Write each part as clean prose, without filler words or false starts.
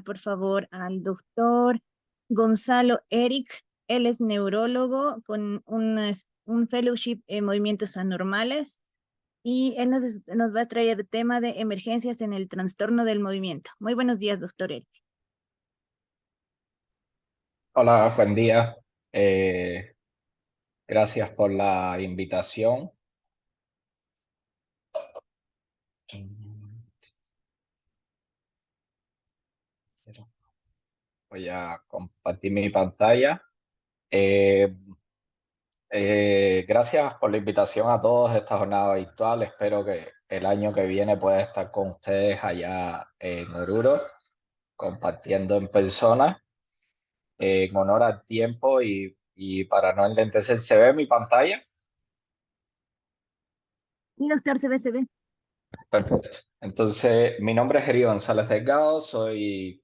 Por favor, al doctor Gonzalo Eric. Él es neurólogo con un fellowship en movimientos anormales y él nos va a traer el tema de emergencias en el trastorno del movimiento. Muy buenos días, doctor Eric. Hola, buen día. Eh, Gracias por la invitación. Voy a compartir mi pantalla. Eh, Gracias por la invitación a todos esta jornada virtual. Espero que el año que viene pueda estar con ustedes allá en Oruro, compartiendo en persona, en honor al tiempo y para no enlentecer. ¿Se ve mi pantalla? Y doctor, se ve. Perfecto. Entonces, mi nombre es Eri González Delgado, soy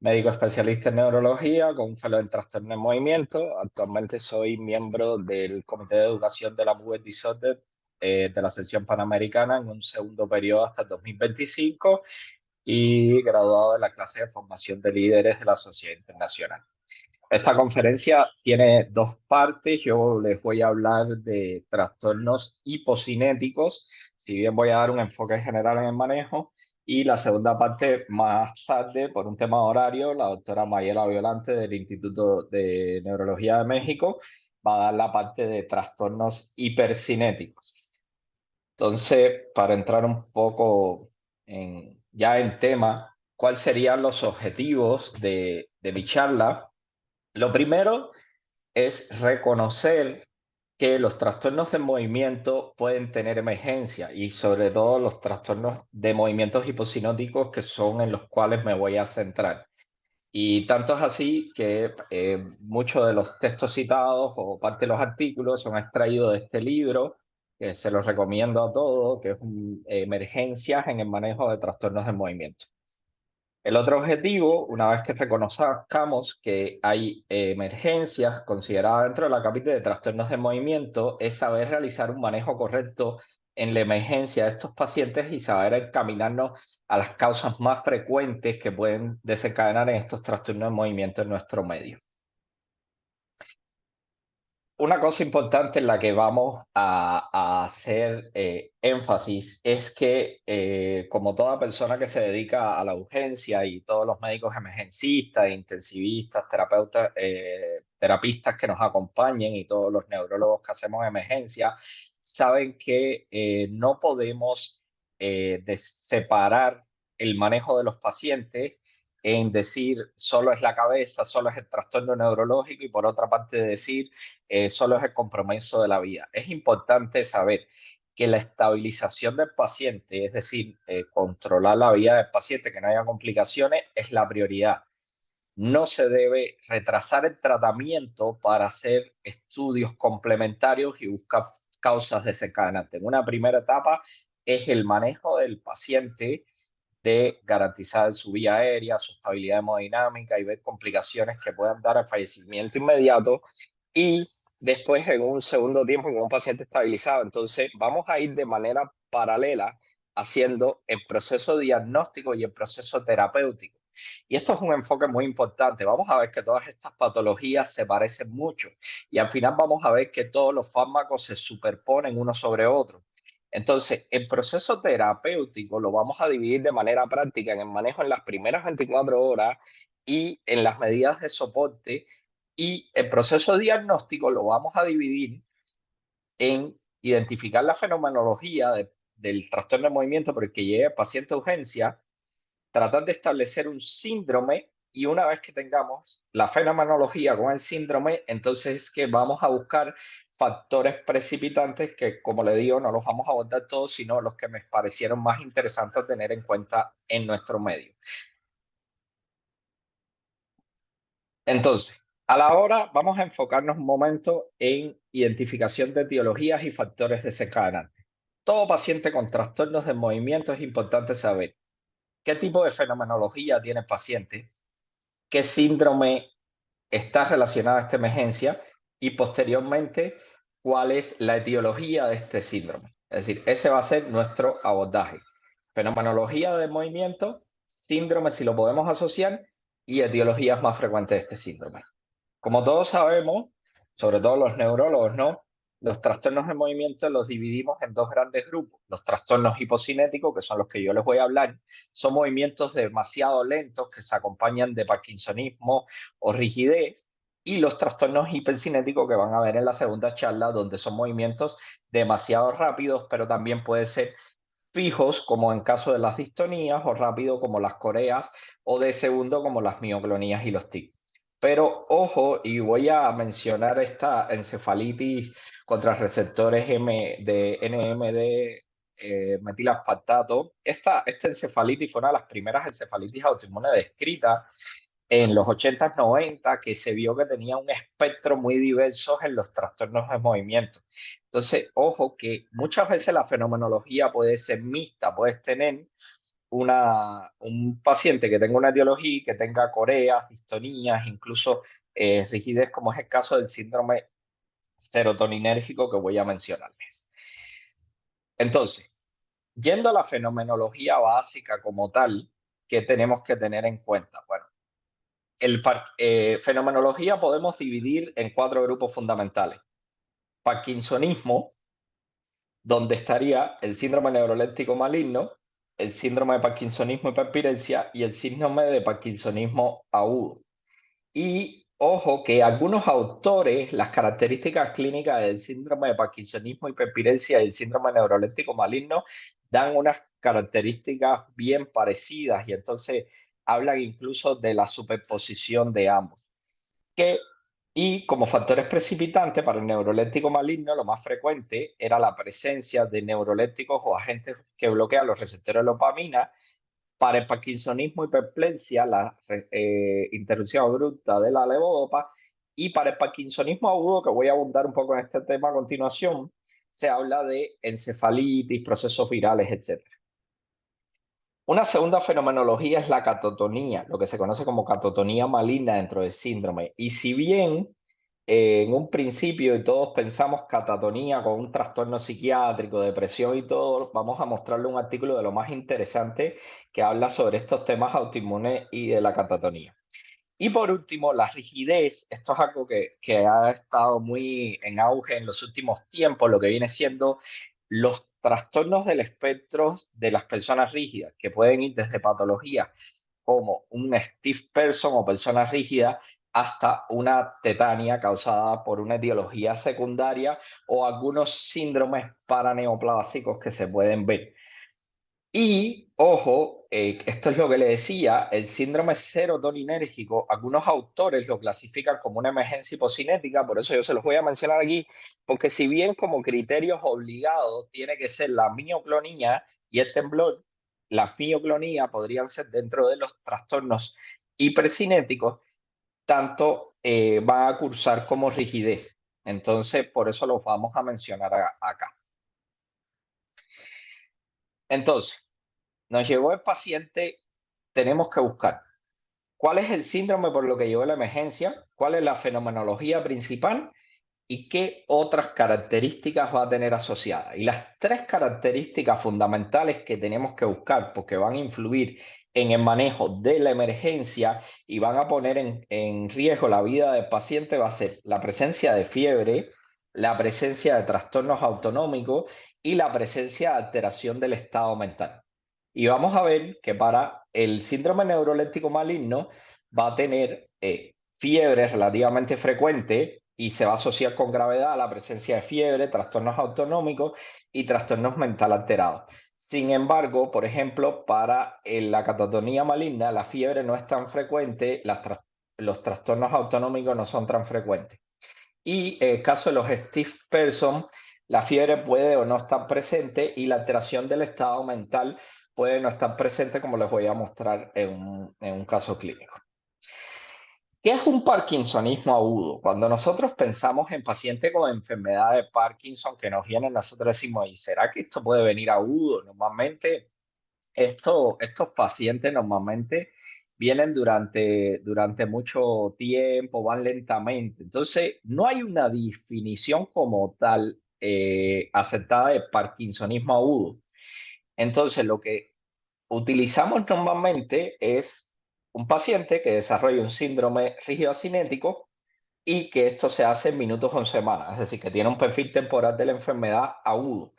médico especialista en neurología con un fellow en trastorno de movimiento. Actualmente soy miembro del Comité de Educación de la Movement Disorder de la sección panamericana en un segundo periodo hasta el 2025 y graduado de la clase de formación de líderes de la Sociedad Internacional. Esta conferencia tiene dos partes. Yo les voy a hablar de trastornos hipocinéticos, si bien voy a dar un enfoque general en el manejo. Y la segunda parte, más tarde, por un tema horario, la doctora Mayela Violante del Instituto de Neurología de México va a dar la parte de trastornos hipercinéticos. Entonces, para entrar un poco ya en tema, ¿cuáles serían los objetivos de mi charla? Lo primero es reconocer que los trastornos de movimiento pueden tener emergencia y sobre todo los trastornos de movimientos hipocinóticos que son en los cuales me voy a centrar. Y tanto es así que muchos de los textos citados o parte de los artículos son extraídos de este libro, que se los recomiendo a todos, que es Emergencias en el manejo de trastornos de movimiento. El otro objetivo, una vez que reconozcamos que hay emergencias consideradas dentro de la capita de trastornos de movimiento, es saber realizar un manejo correcto en la emergencia de estos pacientes y saber encaminarnos a las causas más frecuentes que pueden desencadenar en estos trastornos de movimiento en nuestro medio. Una cosa importante en la que vamos a hacer énfasis es que, como toda persona que se dedica a la urgencia y todos los médicos emergencistas, intensivistas, terapeutas, terapistas que nos acompañen y todos los neurólogos que hacemos emergencia, saben que no podemos separar el manejo de los pacientes en decir solo es la cabeza, solo es el trastorno neurológico y por otra parte decir solo es el compromiso de la vida. Es importante saber que la estabilización del paciente, es decir, controlar la vida del paciente, que no haya complicaciones, es la prioridad. No se debe retrasar el tratamiento para hacer estudios complementarios y buscar causas desencadenantes. En una primera etapa es el manejo del paciente, de garantizar su vía aérea, su estabilidad hemodinámica y ver complicaciones que puedan dar al fallecimiento inmediato. Y después, en un segundo tiempo, con un paciente estabilizado, entonces vamos a ir de manera paralela haciendo el proceso diagnóstico y el proceso terapéutico. Y esto es un enfoque muy importante. Vamos a ver que todas estas patologías se parecen mucho y al final vamos a ver que todos los fármacos se superponen uno sobre otro. Entonces, el proceso terapéutico lo vamos a dividir de manera práctica en el manejo en las primeras 24 horas y en las medidas de soporte. Y el proceso diagnóstico lo vamos a dividir en identificar la fenomenología del trastorno de movimiento por el que llegue el paciente a urgencia, tratar de establecer un síndrome y una vez que tengamos la fenomenología con el síndrome, entonces es que vamos a buscar factores precipitantes que, como le digo, no los vamos a abordar todos, sino los que me parecieron más interesantes tener en cuenta en nuestro medio. Entonces, a la hora vamos a enfocarnos un momento en identificación de etiologías y factores desencadenantes. Todo paciente con trastornos de movimiento es importante saber qué tipo de fenomenología tiene el paciente, qué síndrome está relacionada a esta emergencia y posteriormente cuál es la etiología de este síndrome. Es decir, ese va a ser nuestro abordaje. Fenomenología del movimiento, síndrome si lo podemos asociar y etiologías más frecuentes de este síndrome. Como todos sabemos, sobre todo los neurólogos, ¿no? Los trastornos de movimiento los dividimos en dos grandes grupos. Los trastornos hipocinéticos, que son los que yo les voy a hablar, son movimientos demasiado lentos que se acompañan de parkinsonismo o rigidez, y los trastornos hipercinéticos que van a ver en la segunda charla, donde son movimientos demasiado rápidos, pero también puede ser fijos, como en caso de las distonías, o rápido como las coreas, o de segundo como las mioclonías y los TIC. Pero ojo, y voy a mencionar esta encefalitis contra receptores de NMD, metilaspartato. Esta encefalitis fue una de las primeras encefalitis autoinmunes descritas en los 80s, 90, que se vio que tenía un espectro muy diverso en los trastornos de movimiento. Entonces, ojo que muchas veces la fenomenología puede ser mixta, puedes tener un paciente que tenga una etiología, que tenga coreas, distonías, incluso rigidez, como es el caso del síndrome serotoninérgico que voy a mencionarles. Entonces, yendo a la fenomenología básica como tal, ¿qué tenemos que tener en cuenta? Bueno, fenomenología podemos dividir en 4 grupos fundamentales. Parkinsonismo, donde estaría el síndrome neuroléptico maligno, el síndrome de parkinsonismo hiperpiresia y el síndrome de parkinsonismo agudo. Y ojo que algunos autores, las características clínicas del síndrome de parkinsonismo hiperpiresia y el síndrome neuroléptico maligno dan unas características bien parecidas, y entonces hablan incluso de la superposición de ambos. Y como factores precipitantes para el neuroléptico maligno, lo más frecuente era la presencia de neurolépticos o agentes que bloquean los receptores de dopamina. Para el parkinsonismo hiperplesia, la interrupción abrupta de la levodopa. Y para el parkinsonismo agudo, que voy a abundar un poco en este tema a continuación, se habla de encefalitis, procesos virales, etc. Una segunda fenomenología es la catotonía, lo que se conoce como catotonía maligna dentro del síndrome. Y si bien en un principio y todos pensamos catatonía con un trastorno psiquiátrico, depresión y todo, vamos a mostrarle un artículo de lo más interesante que habla sobre estos temas autoinmunes y de la catatonía. Y por último, la rigidez. Esto es algo que ha estado muy en auge en los últimos tiempos, lo que viene siendo los trastornos del espectro de las personas rígidas, que pueden ir desde patologías como un stiff person o persona rígida hasta una tetania causada por una etiología secundaria o algunos síndromes paraneoplásicos que se pueden ver. Y, ojo, esto es lo que le decía, el síndrome serotoninérgico, algunos autores lo clasifican como una emergencia hipocinética, por eso yo se los voy a mencionar aquí, porque si bien como criterios obligados tiene que ser la mioclonía y el temblor, la mioclonía podrían ser dentro de los trastornos hipercinéticos, tanto va a cursar como rigidez. Entonces, por eso los vamos a mencionar acá. Entonces, nos llegó el paciente, tenemos que buscar cuál es el síndrome por lo que llegó la emergencia, cuál es la fenomenología principal y qué otras características va a tener asociadas. Y las 3 características fundamentales que tenemos que buscar, porque van a influir en el manejo de la emergencia y van a poner en riesgo la vida del paciente, va a ser la presencia de fiebre, la presencia de trastornos autonómicos y la presencia de alteración del estado mental. Y vamos a ver que para el síndrome neuroléptico maligno va a tener fiebre relativamente frecuente y se va a asociar con gravedad a la presencia de fiebre, trastornos autonómicos y trastornos mental alterados. Sin embargo, por ejemplo, para la catatonía maligna, la fiebre no es tan frecuente, los trastornos autonómicos no son tan frecuentes. Y en el caso de los stiff person, la fiebre puede o no estar presente y la alteración del estado mental puede no estar presente, como les voy a mostrar en un caso clínico. ¿Qué es un parkinsonismo agudo? Cuando nosotros pensamos en pacientes con enfermedad de Parkinson que nos vienen, nosotros decimos, ¿y será que esto puede venir agudo? Normalmente estos pacientes normalmente vienen durante mucho tiempo, van lentamente. Entonces, no hay una definición como tal aceptada de parkinsonismo agudo. Entonces, lo que utilizamos normalmente es un paciente que desarrolla un síndrome rígido cinético y que esto se hace en minutos o en semanas, es decir, que tiene un perfil temporal de la enfermedad agudo.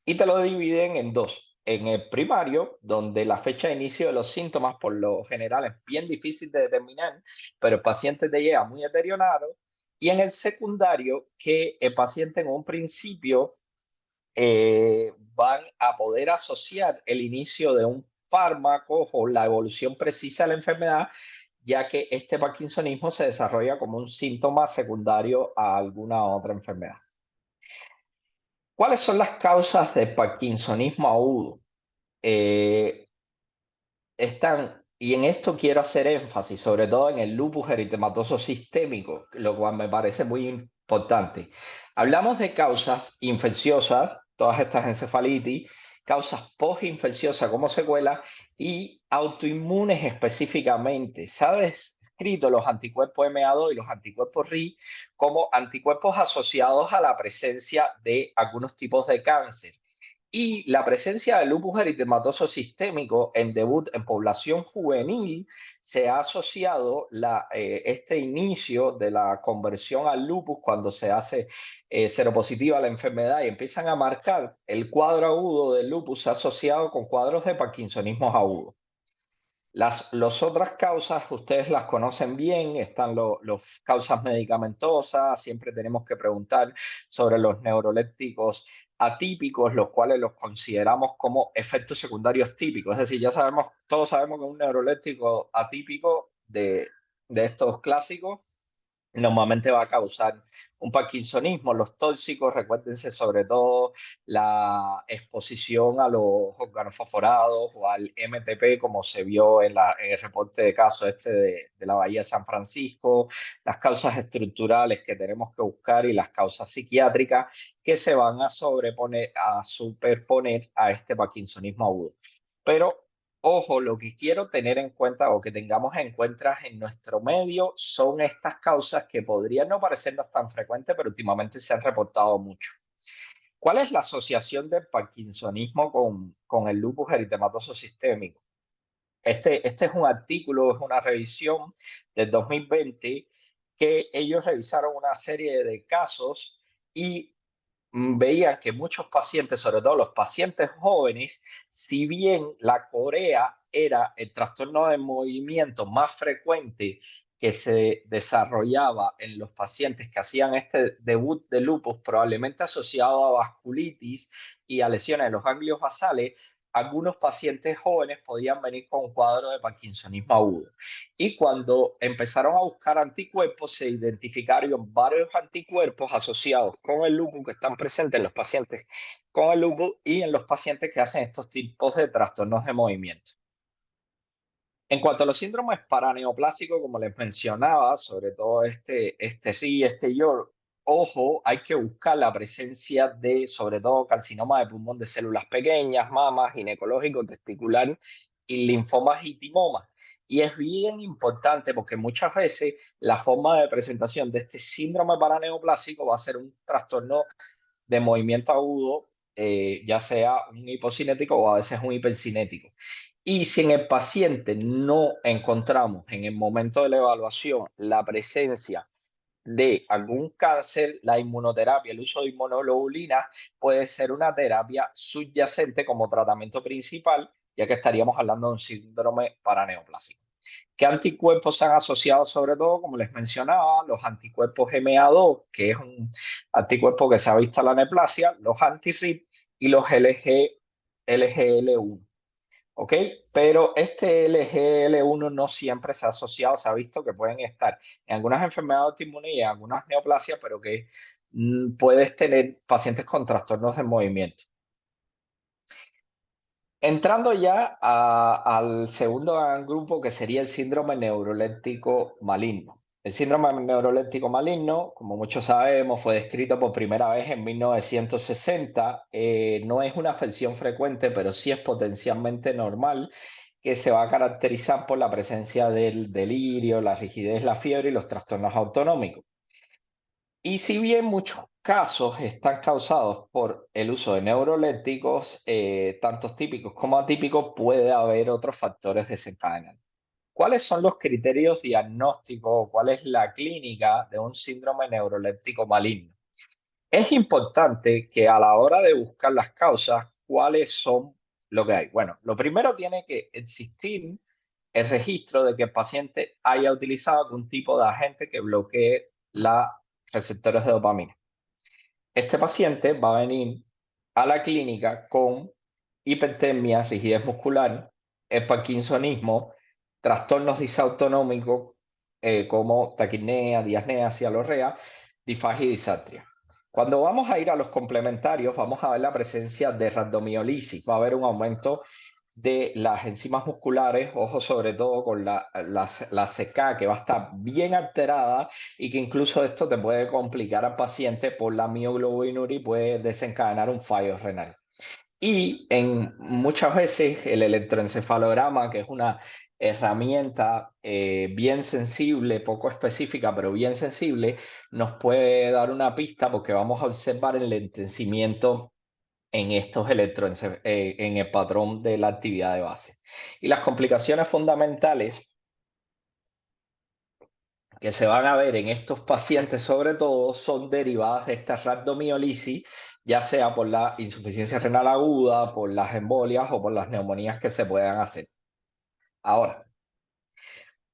Y te lo dividen en dos. En el primario, donde la fecha de inicio de los síntomas por lo general es bien difícil de determinar, pero el paciente te llega muy deteriorado. Y en el secundario, que el paciente en un principio van a poder asociar el inicio de un fármaco o la evolución precisa de la enfermedad, ya que este parkinsonismo se desarrolla como un síntoma secundario a alguna otra enfermedad. ¿Cuáles son las causas del parkinsonismo agudo? Eh, y en esto quiero hacer énfasis, sobre todo en el lupus eritematoso sistémico, lo cual me parece muy importante. Hablamos de causas infecciosas, todas estas encefalitis, causas postinfecciosas como secuela y autoinmunes específicamente. Se ha descrito los anticuerpos MA2 y los anticuerpos RI como anticuerpos asociados a la presencia de algunos tipos de cáncer. Y la presencia de lupus eritematoso sistémico en debut en población juvenil se ha asociado este inicio de la conversión al lupus cuando se hace seropositiva la enfermedad y empiezan a marcar el cuadro agudo del lupus asociado con cuadros de parkinsonismo agudo. Las otras causas, ustedes las conocen bien, están las causas medicamentosas, siempre tenemos que preguntar sobre los neurolépticos atípicos, los cuales los consideramos como efectos secundarios típicos. Es decir, ya sabemos, todos sabemos que un neuroléptico atípico de estos clásicos normalmente va a causar un parkinsonismo. Los tóxicos, recuérdense sobre todo la exposición a los organofosforados o al MTP, como se vio en el reporte de caso de la Bahía de San Francisco, las causas estructurales que tenemos que buscar y las causas psiquiátricas que se van a superponer a este parkinsonismo agudo. Pero ojo, lo que quiero tener en cuenta o que tengamos en cuenta en nuestro medio son estas causas que podrían no parecernos tan frecuentes, pero últimamente se han reportado mucho. ¿Cuál es la asociación del parkinsonismo con el lupus eritematoso sistémico? Este es un artículo, es una revisión del 2020 que ellos revisaron una serie de casos y veían que muchos pacientes, sobre todo los pacientes jóvenes, si bien la corea era el trastorno de movimiento más frecuente que se desarrollaba en los pacientes que hacían este debut de lupus, probablemente asociado a vasculitis y a lesiones de los ganglios basales, algunos pacientes jóvenes podían venir con un cuadro de parkinsonismo agudo. Y cuando empezaron a buscar anticuerpos, se identificaron varios anticuerpos asociados con el lupus que están presentes en los pacientes con el lupus y en los pacientes que hacen estos tipos de trastornos de movimiento. En cuanto a los síndromes paraneoplásicos, como les mencionaba, sobre todo este RI, este YOR, ojo, hay que buscar la presencia de, sobre todo, carcinoma de pulmón de células pequeñas, mamas, ginecológico, testicular y linfomas y timomas. Y es bien importante porque muchas veces la forma de presentación de este síndrome paraneoplásico va a ser un trastorno de movimiento agudo, ya sea un hipocinético o a veces un hipercinético. Y si en el paciente no encontramos en el momento de la evaluación la presencia de algún cáncer, la inmunoterapia, el uso de inmunoglobulina puede ser una terapia subyacente como tratamiento principal, ya que estaríamos hablando de un síndrome paraneoplásico. ¿Qué anticuerpos se han asociado sobre todo? Como les mencionaba, los anticuerpos MA2, que es un anticuerpo que se ha visto en la neoplasia, los anti-RIT y los LGL1. ¿Ok? Pero este LGL1 no siempre se ha asociado, se ha visto que pueden estar en algunas enfermedades autoinmunes y en algunas neoplasias, pero que puedes tener pacientes con trastornos de movimiento. Entrando ya al segundo gran grupo, que sería el síndrome neuroléptico maligno. El síndrome neuroléptico maligno, como muchos sabemos, fue descrito por primera vez en 1960. No es una afección frecuente, pero sí es potencialmente normal, que se va a caracterizar por la presencia del delirio, la rigidez, la fiebre y los trastornos autonómicos. Y si bien muchos casos están causados por el uso de neurolépticos, tanto típicos como atípicos, puede haber otros factores desencadenantes. ¿Cuáles son los criterios diagnósticos o cuál es la clínica de un síndrome neuroléptico maligno? Es importante que a la hora de buscar las causas, ¿cuáles son lo que hay? Bueno, lo primero tiene que existir el registro de que el paciente haya utilizado algún tipo de agente que bloquee los receptores de dopamina. Este paciente va a venir a la clínica con hipertermia, rigidez muscular, el parkinsonismo, trastornos disautonómicos como taquipnea, disnea, cialorrea, disfagia y disartria. Cuando vamos a ir a los complementarios, vamos a ver la presencia de rabdomiolisis. Va a haber un aumento de las enzimas musculares, ojo sobre todo con la CK, que va a estar bien alterada y que incluso esto te puede complicar al paciente por la mioglobinuria y puede desencadenar un fallo renal. Y muchas veces el electroencefalograma, que es una herramienta bien sensible, poco específica, pero bien sensible, nos puede dar una pista porque vamos a observar el enlentecimiento en estos en el patrón de la actividad de base. Y las complicaciones fundamentales que se van a ver en estos pacientes, sobre todo, son derivadas de esta rhabdomiolisis, ya sea por la insuficiencia renal aguda, por las embolias o por las neumonías que se puedan hacer. Ahora,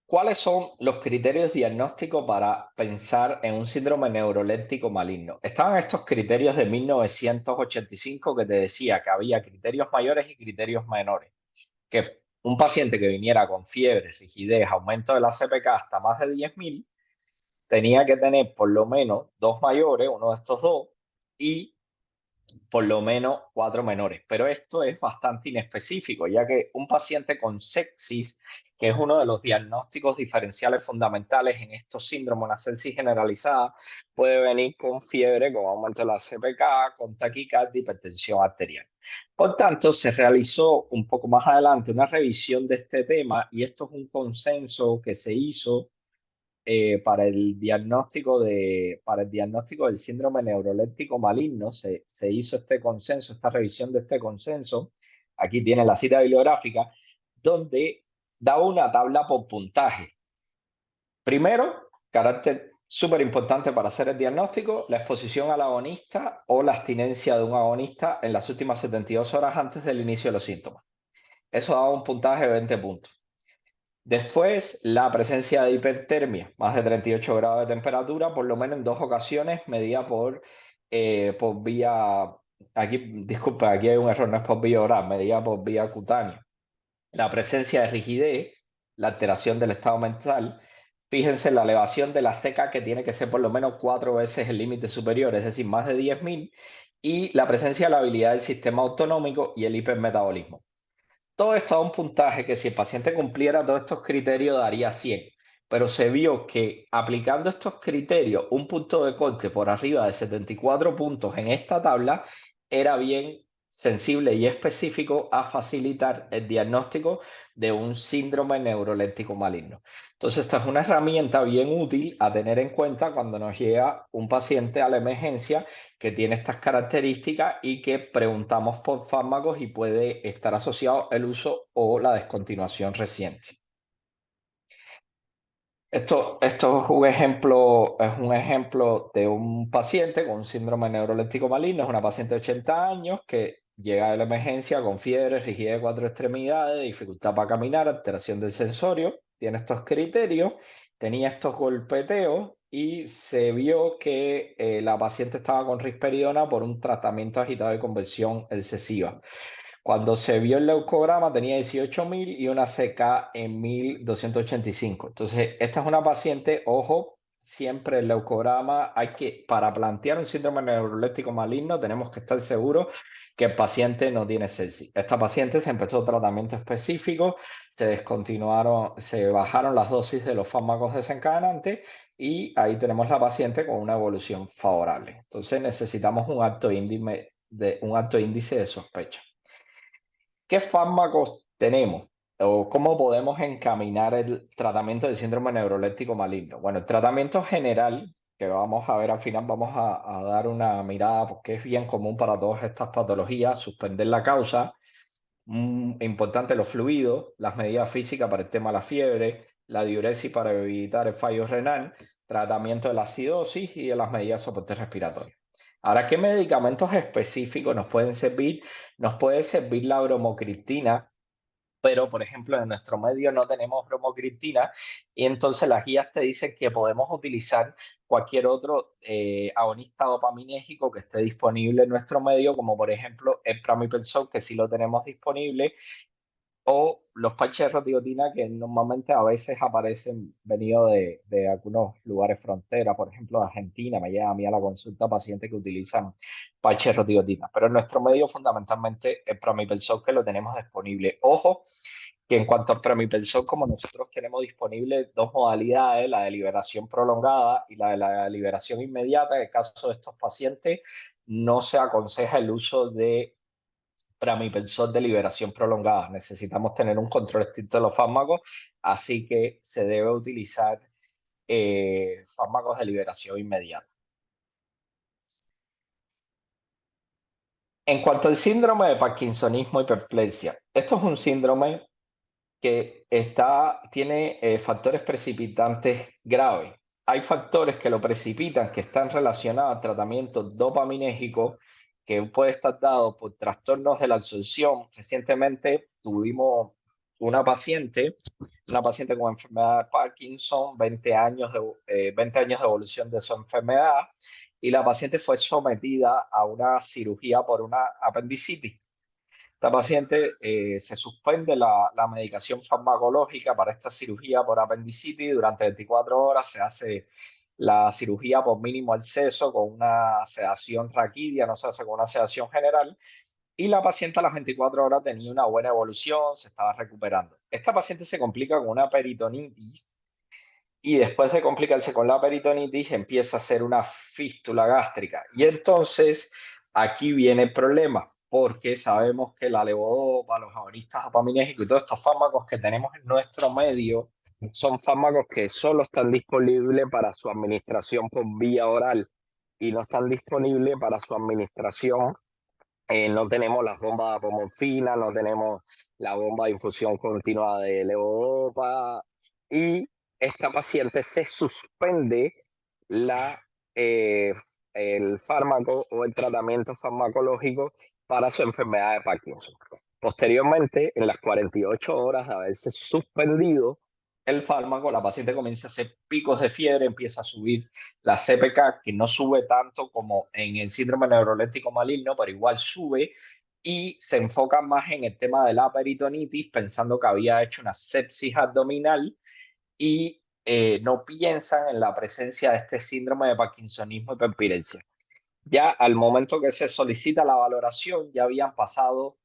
¿cuáles son los criterios diagnósticos para pensar en un síndrome neuroléptico maligno? Estaban estos criterios de 1985 que te decía que había criterios mayores y criterios menores. Que un paciente que viniera con fiebre, rigidez, aumento de la CPK hasta más de 10.000, tenía que tener por lo menos dos mayores, uno de estos dos, y por lo menos cuatro menores. Pero esto es bastante inespecífico, ya que un paciente con sepsis, que es uno de los diagnósticos diferenciales fundamentales en estos síndromes, la sepsis generalizada, puede venir con fiebre, con aumento de la CPK, con taquicardia, hipertensión arterial. Por tanto, se realizó un poco más adelante una revisión de este tema y esto es un consenso que se hizo para el diagnóstico del síndrome neuroléptico maligno. Se hizo este consenso, esta revisión de este consenso. Aquí tiene la cita bibliográfica, donde da una tabla por puntaje. Primero, carácter súper importante para hacer el diagnóstico, la exposición al agonista o la abstinencia de un agonista en las últimas 72 horas antes del inicio de los síntomas. Eso da un puntaje de 20 puntos. Después, la presencia de hipertermia, más de 38 grados de temperatura, por lo menos en dos ocasiones, medida por vía, aquí, disculpa, aquí hay un error, no es por vía oral, medida por vía cutánea. La presencia de rigidez, la alteración del estado mental, fíjense la elevación de la CK que tiene que ser por lo menos 4 veces el límite superior, es decir, más de 10.000, y la presencia de la habilidad del sistema autonómico y el hipermetabolismo. Todo esto da un puntaje que si el paciente cumpliera todos estos criterios daría 100, pero se vio que aplicando estos criterios, un punto de corte por arriba de 74 puntos en esta tabla era bien sensible y específico a facilitar el diagnóstico de un síndrome neuroléptico maligno. Entonces, esta es una herramienta bien útil a tener en cuenta cuando nos llega un paciente a la emergencia que tiene estas características y que preguntamos por fármacos y puede estar asociado el uso o la descontinuación reciente. Esto es un ejemplo de un paciente con un síndrome neuroléptico maligno. Es una paciente de 80 años que llega a la emergencia con fiebre, rigidez de 4 extremidades, dificultad para caminar, alteración del sensorio. Tiene estos criterios, tenía estos golpeteos y se vio que la paciente estaba con risperidona por un tratamiento agitado de conversión excesiva. Cuando se vio el leucograma tenía 18.000 y una CK en 1.285. Entonces, esta es una paciente, ojo, siempre el leucograma para plantear un síndrome neuroléptico maligno, tenemos que estar seguros que el paciente no tiene sepsis. Esta paciente se empezó tratamiento específico, se descontinuaron, se bajaron las dosis de los fármacos desencadenantes y ahí tenemos la paciente con una evolución favorable. Entonces necesitamos un alto índice de sospecha. ¿Qué fármacos tenemos o cómo podemos encaminar el tratamiento del síndrome neuroléptico maligno? Bueno, el tratamiento general que vamos a ver al final, vamos a dar una mirada porque es bien común para todas estas patologías, suspender la causa. Importante los fluidos, las medidas físicas para el tema de la fiebre, la diuresis para evitar el fallo renal, tratamiento de la acidosis y de las medidas de soporte respiratorio. Ahora, ¿qué medicamentos específicos nos pueden servir? Nos puede servir la bromocriptina, pero por ejemplo en nuestro medio no tenemos bromocriptina y entonces las guías te dicen que podemos utilizar cualquier otro agonista dopaminérgico que esté disponible en nuestro medio, como por ejemplo el pramipensol, que sí lo tenemos disponible, o los parches de rotidotina que normalmente a veces aparecen venido de algunos lugares frontera, por ejemplo de Argentina, me llega a mí a la consulta pacientes que utilizan parches de rotidotina, pero en nuestro medio fundamentalmente el pramipensol que lo tenemos disponible. Ojo, que en cuanto al pramipensol, como nosotros tenemos disponible dos modalidades, la de liberación prolongada y la de la liberación inmediata, en el caso de estos pacientes no se aconseja el uso de pramipensol de liberación prolongada. Necesitamos tener un control estricto de los fármacos, así que se debe utilizar fármacos de liberación inmediata. En cuanto al síndrome de Parkinsonismo y hiperplasia, esto es un síndrome que tiene factores precipitantes graves. Hay factores que lo precipitan, que están relacionados al tratamiento dopaminérgico, que puede estar dado por trastornos de la absorción. Recientemente tuvimos una paciente con enfermedad de Parkinson, 20 años de evolución de su enfermedad, y la paciente fue sometida a una cirugía por una apendicitis. Esta paciente se suspende la medicación farmacológica para esta cirugía por apendicitis durante 24 horas. Se hace la cirugía por mínimo acceso con una sedación raquídea, no se hace con una sedación general. Y la paciente a las 24 horas tenía una buena evolución, se estaba recuperando. Esta paciente se complica con una peritonitis y después de complicarse con la peritonitis empieza a hacer una fístula gástrica. Y entonces aquí viene el problema, porque sabemos que la levodopa, los agonistas dopaminérgicos y todos estos fármacos que tenemos en nuestro medio son fármacos que solo están disponibles para su administración por vía oral y no están disponibles para su administración. No tenemos las bombas de apomorfina, no tenemos la bomba de infusión continua de levodopa y esta paciente se suspende la, eh, el fármaco o el tratamiento farmacológico para su enfermedad de Parkinson. Posteriormente, en las 48 horas de haberse suspendido el fármaco, la paciente comienza a hacer picos de fiebre, empieza a subir la CPK, que no sube tanto como en el síndrome neuroléptico maligno, pero igual sube, y se enfoca más en el tema de la peritonitis, pensando que había hecho una sepsis abdominal y no piensan en la presencia de este síndrome de Parkinsonismo y hiperpiresia. Ya al momento que se solicita la valoración, ya habían pasado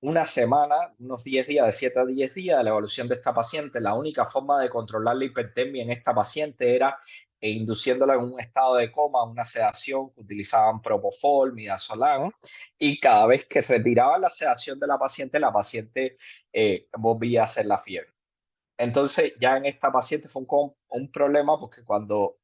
una semana, unos 10 días, de 7 a 10 días de la evolución de esta paciente. La única forma de controlar la hipertermia en esta paciente era induciéndola en un estado de coma, una sedación que utilizaban propofol, midazolam, y cada vez que retiraban la sedación de la paciente volvía a hacer la fiebre. Entonces, ya en esta paciente fue un problema porque cuando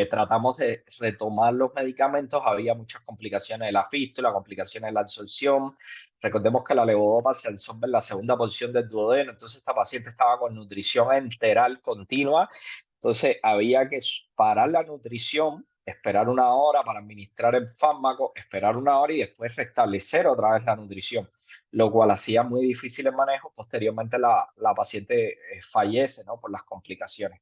tratamos de retomar los medicamentos, había muchas complicaciones de la fístula, complicaciones de la absorción. Recordemos que la levodopa se absorbe en la segunda porción del duodeno, entonces esta paciente estaba con nutrición enteral continua, entonces había que parar la nutrición, esperar una hora para administrar el fármaco, esperar una hora y después restablecer otra vez la nutrición, lo cual hacía muy difícil el manejo. Posteriormente la paciente fallece, ¿no?, por las complicaciones.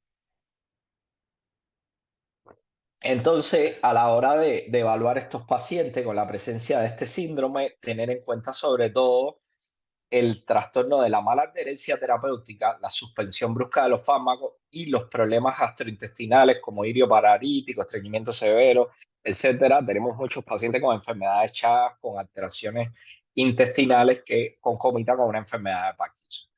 Entonces, a la hora de evaluar estos pacientes con la presencia de este síndrome, tener en cuenta sobre todo el trastorno de la mala adherencia terapéutica, la suspensión brusca de los fármacos y los problemas gastrointestinales como idioparático, estreñimiento severo, etcétera. Tenemos muchos pacientes con enfermedades Chagas, con alteraciones intestinales que concomitan con una enfermedad de Parkinson.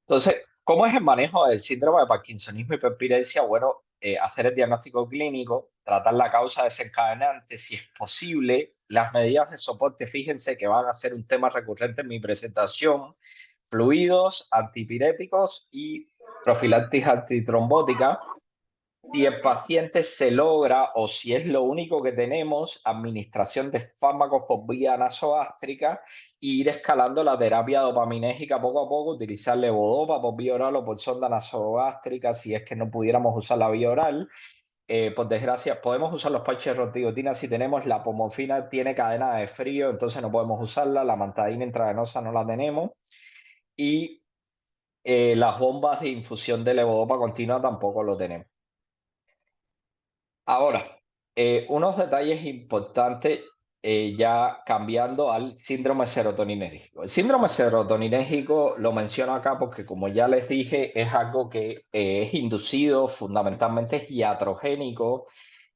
Entonces, ¿cómo es el manejo del síndrome de Parkinsonismo y hiperpiresia? Bueno, hacer el diagnóstico clínico, tratar la causa desencadenante, si es posible, las medidas de soporte, fíjense que van a ser un tema recurrente en mi presentación, fluidos, antipiréticos y profilaxis antitrombótica. si el paciente se logra o si es lo único que tenemos, administración de fármacos por vía nasogástrica e ir escalando la terapia dopaminérgica poco a poco, utilizar levodopa por vía oral o por sonda nasogástrica si es que no pudiéramos usar la vía oral. Por desgracia, podemos usar los parches de rotigottina si tenemos, la pomofina tiene cadena de frío, entonces no podemos usarla, la mantadina intravenosa no la tenemos y las bombas de infusión de levodopa continua tampoco lo tenemos. Ahora, unos detalles importantes ya cambiando al síndrome serotoninérgico. El síndrome serotoninérgico lo menciono acá porque, como ya les dije, es algo que es inducido, fundamentalmente es iatrogénico.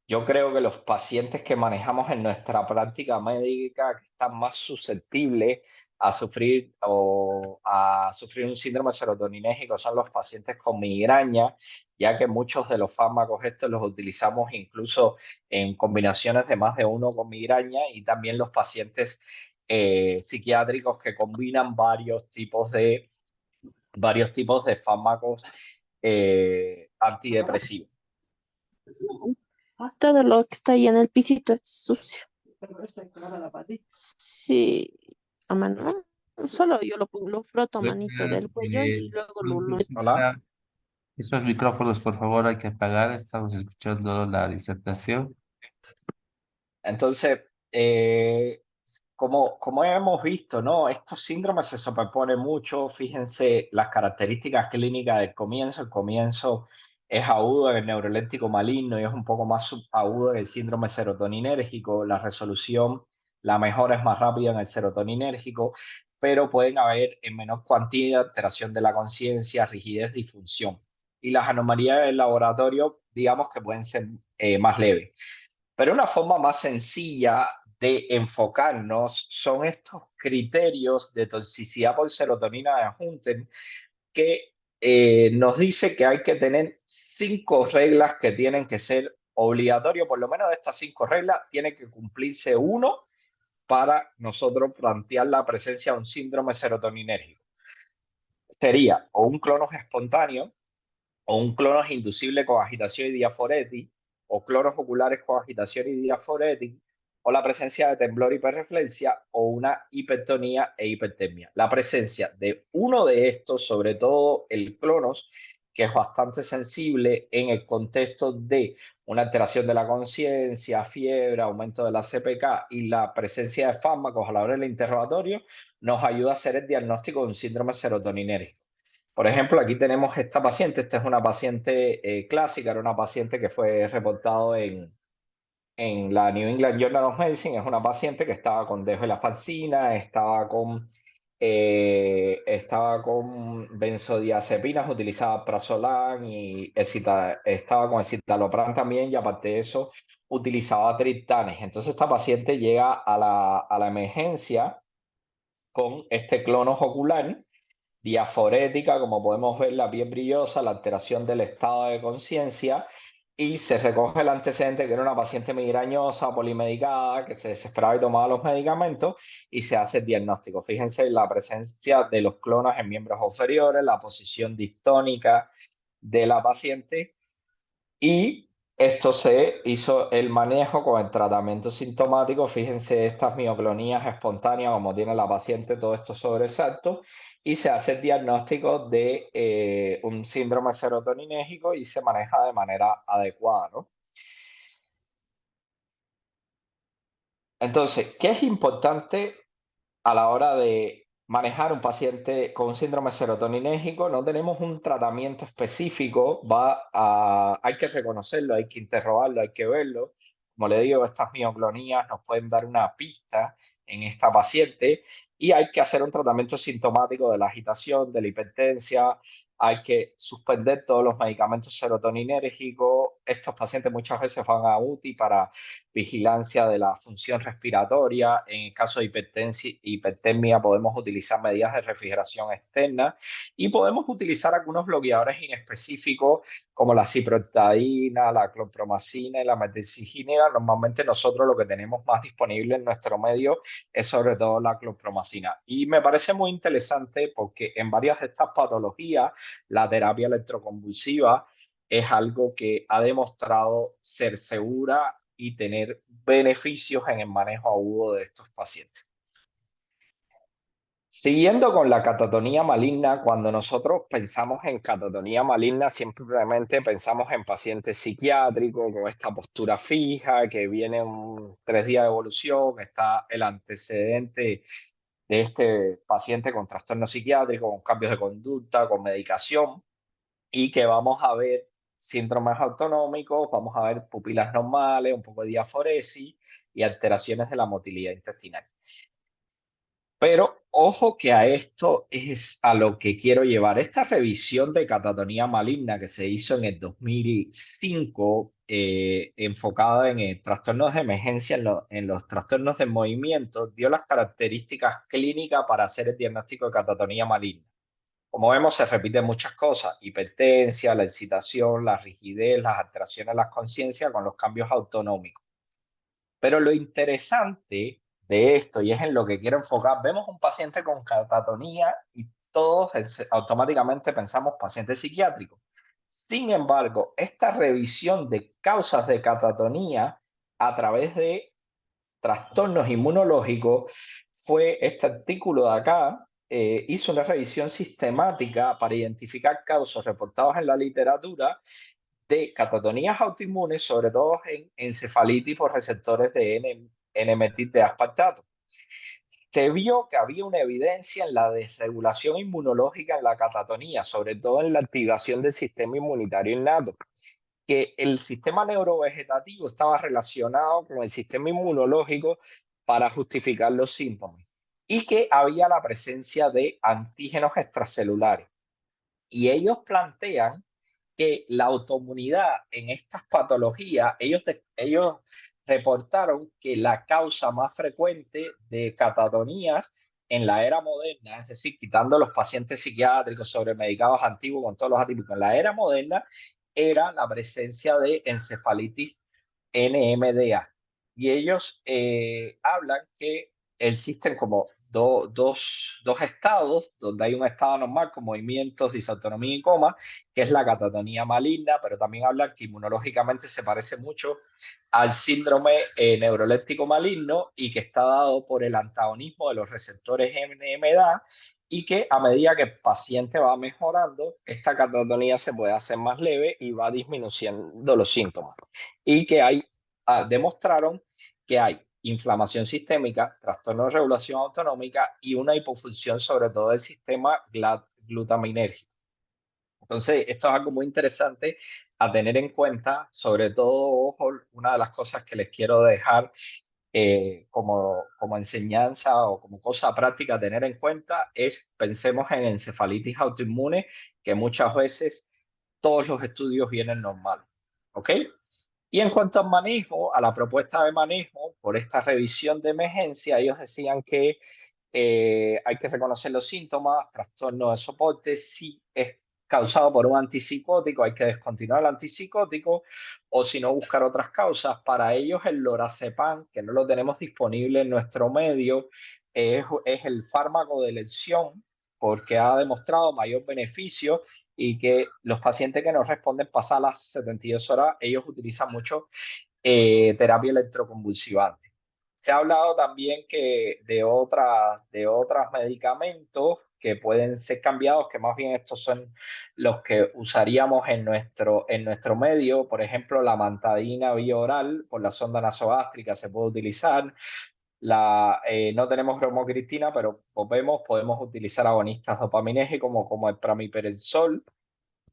Yo creo que los pacientes que manejamos en nuestra práctica médica que están más susceptibles a sufrir o a sufrir un síndrome serotoninérgico son los pacientes con migraña, ya que muchos de los fármacos estos los utilizamos incluso en combinaciones de más de uno con migraña y también los pacientes psiquiátricos que combinan varios tipos de fármacos antidepresivos. Todo lo que está ahí en el pisito es sucio. Sí, a mano. Solo yo lo froto a manito del cuello y luego lo... Hola. Esos micrófonos, por favor, hay que apagar. Estamos escuchando la disertación. Entonces, como hemos visto, ¿no? Estos síndromes se superponen mucho. Fíjense las características clínicas del comienzo. El comienzo es agudo en el neuroléptico maligno y es un poco más agudo en el síndrome serotoninérgico. La resolución, la mejora es más rápida en el serotoninérgico, pero pueden haber en menor cuantía alteración de la conciencia, rigidez, disfunción. Y las anomalías del laboratorio, digamos que pueden ser más leves. Pero una forma más sencilla de enfocarnos son estos criterios de toxicidad por serotonina de Hunter que nos dice que hay que tener 5 reglas que tienen que ser obligatorias. Por lo menos de estas 5 reglas tiene que cumplirse uno para nosotros plantear la presencia de un síndrome serotoninérgico. Sería o un clonus espontáneo, o un clonus inducible con agitación y diaforesis, o clonos oculares con agitación y diaforesis, o la presencia de temblor y hiperreflexia, o una hipertonía e hipertermia. La presencia de uno de estos, sobre todo el clonos, que es bastante sensible en el contexto de una alteración de la conciencia, fiebre, aumento de la CPK y la presencia de fármacos a la hora del interrogatorio, nos ayuda a hacer el diagnóstico de un síndrome serotoninérgico. Por ejemplo, aquí tenemos esta paciente. Esta es una paciente clásica, era una paciente que fue reportado en la New England Journal of Medicine. Es una paciente que estaba con dejo de la falsina, estaba con benzodiazepinas, utilizaba prazolam y estaba con escitalopram también, y aparte de eso utilizaba triptanes. Entonces esta paciente llega a la emergencia con este clonus ocular, diaforética, como podemos ver, la piel brillosa, la alteración del estado de conciencia, y se recoge el antecedente que era una paciente migrañosa, polimedicada, que se desesperaba y tomaba los medicamentos, y se hace el diagnóstico. Fíjense la presencia de los clonos en miembros inferiores, la posición distónica de la paciente, y esto se hizo el manejo con el tratamiento sintomático. Fíjense estas mioclonías espontáneas, como tiene la paciente, todo esto sobresalto, y se hace el diagnóstico de un síndrome serotoninérgico y se maneja de manera adecuada, ¿no? Entonces, ¿qué es importante a la hora de manejar un paciente con síndrome serotoninérgico? No tenemos un tratamiento específico, hay que reconocerlo, hay que interrogarlo, hay que verlo. Como le digo, estas mioclonías nos pueden dar una pista en esta paciente y hay que hacer un tratamiento sintomático de la agitación, de la hipertensia. Hay que suspender todos los medicamentos serotoninérgicos. Estos pacientes muchas veces van a UTI para vigilancia de la función respiratoria. En el caso de hipertermia podemos utilizar medidas de refrigeración externa y podemos utilizar algunos bloqueadores inespecíficos como la ciprotadina, la clorpromacina y la metilciginina. Normalmente nosotros lo que tenemos más disponible en nuestro medio es sobre todo la clorpromacina. Y me parece muy interesante porque en varias de estas patologías la terapia electroconvulsiva es algo que ha demostrado ser segura y tener beneficios en el manejo agudo de estos pacientes. Siguiendo con la catatonía maligna, cuando nosotros pensamos en catatonía maligna, simplemente pensamos en pacientes psiquiátricos con esta postura fija, que vienen 3 días de evolución, está el antecedente de este paciente con trastorno psiquiátrico, con cambios de conducta, con medicación, y que vamos a ver síndromes autonómicos, vamos a ver pupilas normales, un poco de diaforesis y alteraciones de la motilidad intestinal. Pero ojo que a esto es a lo que quiero llevar. Esta revisión de catatonía maligna que se hizo en el 2005, enfocada en trastornos de emergencia, en los trastornos de movimiento, dio las características clínicas para hacer el diagnóstico de catatonía maligna. Como vemos, se repiten muchas cosas: hipertensia, la excitación, la rigidez, las alteraciones de la conciencia con los cambios autonómicos. Pero lo interesante de esto, y es en lo que quiero enfocar, vemos un paciente con catatonía y todos automáticamente pensamos paciente psiquiátrico. Sin embargo, esta revisión de causas de catatonía a través de trastornos inmunológicos fue este artículo de acá. Hizo una revisión sistemática para identificar causas reportadas en la literatura de catatonías autoinmunes, sobre todo en encefalitis por receptores de N-metil de aspartato. Se vio que había una evidencia en la desregulación inmunológica en la catatonía, sobre todo en la activación del sistema inmunitario innato, que el sistema neurovegetativo estaba relacionado con el sistema inmunológico para justificar los síntomas, y que había la presencia de antígenos extracelulares. Y ellos plantean que la autoinmunidad en estas patologías, ellos reportaron que la causa más frecuente de catatonías en la era moderna, es decir, quitando los pacientes psiquiátricos sobremedicados antiguos con todos los atípicos, en la era moderna era la presencia de encefalitis NMDA. Y ellos hablan que existen como dos estados, donde hay un estado normal con movimientos, disautonomía y coma, que es la catatonía maligna, pero también hablan que inmunológicamente se parece mucho al síndrome neuroléptico maligno y que está dado por el antagonismo de los receptores NMDA, y que a medida que el paciente va mejorando, esta catatonía se puede hacer más leve y va disminuyendo los síntomas. Y que demostraron que hay inflamación sistémica, trastorno de regulación autonómica y una hipofunción sobre todo del sistema glutaminérgico. Entonces, esto es algo muy interesante a tener en cuenta. Sobre todo, ojo, una de las cosas que les quiero dejar como enseñanza o como cosa práctica a tener en cuenta es: pensemos en encefalitis autoinmune, que muchas veces todos los estudios vienen normales, ¿ok? Y en cuanto al manejo, a la propuesta de manejo, por esta revisión de emergencia, ellos decían que hay que reconocer los síntomas, trastorno de soporte. Si es causado por un antipsicótico, hay que descontinuar el antipsicótico, o si no, buscar otras causas. Para ellos, el lorazepam, que no lo tenemos disponible en nuestro medio, es el fármaco de elección porque ha demostrado mayor beneficio, y que los pacientes que no responden pasadas las 72 horas, ellos utilizan mucho terapia electroconvulsivante. Se ha hablado también que de otros medicamentos que pueden ser cambiados, que más bien estos son los que usaríamos en nuestro medio. Por ejemplo, la amantadina vía oral por la sonda nasogástrica se puede utilizar. No tenemos bromocristina, pero podemos utilizar agonistas dopaminérgicos como el pramipexol.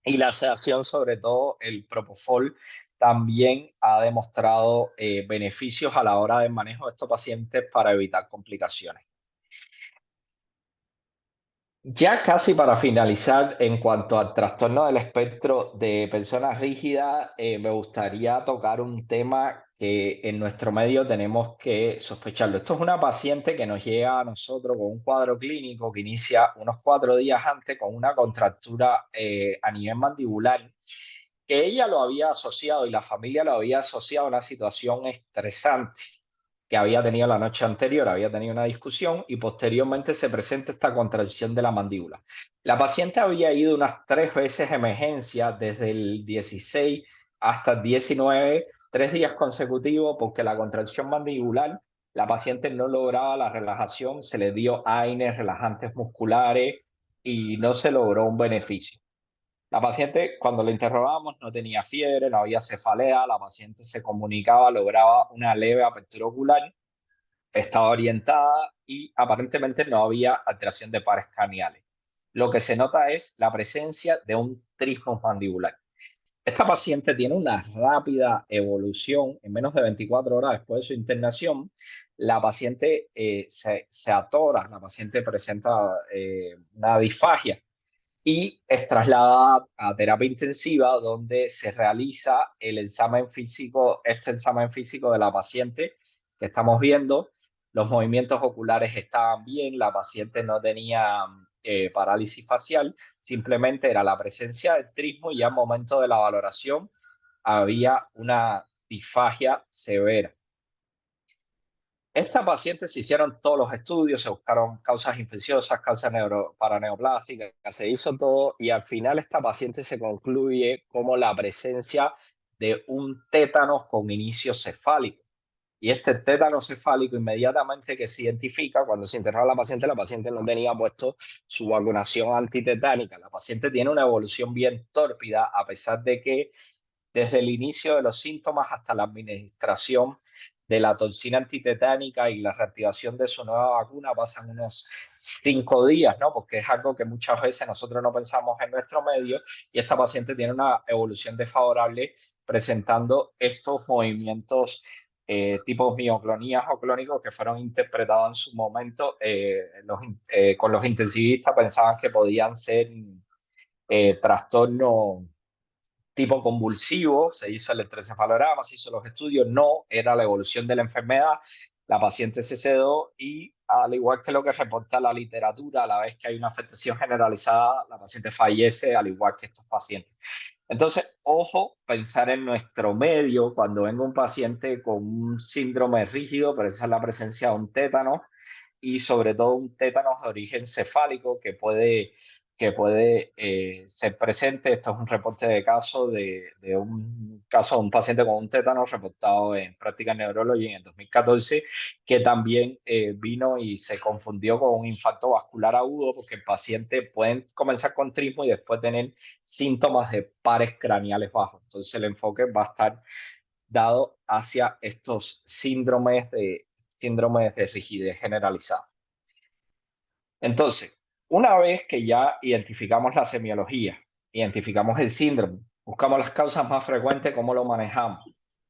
Y la sedación, sobre todo el propofol, también ha demostrado beneficios a la hora del manejo de estos pacientes para evitar complicaciones. Ya casi para finalizar, en cuanto al trastorno del espectro de personas rígidas, me gustaría tocar un tema que en nuestro medio tenemos que sospecharlo. Esto es una paciente que nos llega a nosotros con un cuadro clínico que inicia unos 4 días antes con una contractura a nivel mandibular, que ella lo había asociado y la familia lo había asociado a una situación estresante. que había tenido la noche anterior, había tenido una discusión y posteriormente se presenta esta contracción de la mandíbula. La paciente había ido unas 3 veces a emergencia desde el 16 hasta el 19, 3 días consecutivos, porque la contracción mandibular, la paciente no lograba la relajación, se le dio AINES, relajantes musculares y no se logró un beneficio. La paciente, cuando la interrogábamos, no tenía fiebre, no había cefalea, la paciente se comunicaba, lograba una leve apertura ocular, estaba orientada y aparentemente no había alteración de pares craneales. Lo que se nota es la presencia de un trismus mandibular. Esta paciente tiene una rápida evolución. En menos de 24 horas después de su internación, la paciente se atora, la paciente presenta una disfagia y es trasladada a terapia intensiva, donde se realiza el examen físico, este examen físico de la paciente que estamos viendo. Los movimientos oculares estaban bien, la paciente no tenía parálisis facial, simplemente era la presencia del trismo y ya en momento de la valoración había una disfagia severa. Esta paciente se hicieron todos los estudios, se buscaron causas infecciosas, causas paraneoplásticas, se hizo todo y al final esta paciente se concluye como la presencia de un tétanos con inicio cefálico. Y este tétano cefálico inmediatamente que se identifica, cuando se interroga a la paciente no tenía puesto su vacunación antitetánica. La paciente tiene una evolución bien tórpida, a pesar de que desde el inicio de los síntomas hasta la administración de la toxina antitetánica y la reactivación de su nueva vacuna pasan unos 5 días, ¿no? Porque es algo que muchas veces nosotros no pensamos en nuestro medio y esta paciente tiene una evolución desfavorable presentando estos movimientos tipos mioclonías o clónicos que fueron interpretados en su momento. Con los intensivistas pensaban que podían ser trastornos tipo convulsivo, se hizo el electroencefalograma, se hizo los estudios, no era la evolución de la enfermedad, la paciente se sedó y al igual que lo que reporta la literatura, a la vez que hay una afectación generalizada, la paciente fallece al igual que estos pacientes. Entonces, ojo, pensar en nuestro medio cuando venga un paciente con un síndrome rígido, pero esa es la presencia de un tétano y sobre todo un tétanos de origen cefálico que puede ser presente. Esto es un reporte de caso de un caso de un paciente con un tétano reportado en Practical Neurology en el 2014, que también vino y se confundió con un infarto vascular agudo, porque el paciente puede comenzar con trismo y después tener síntomas de pares craneales bajos. Entonces el enfoque va a estar dado hacia estos síndromes de rigidez generalizada. Entonces, una vez que ya identificamos la semiología, identificamos el síndrome, buscamos las causas más frecuentes, ¿cómo lo manejamos?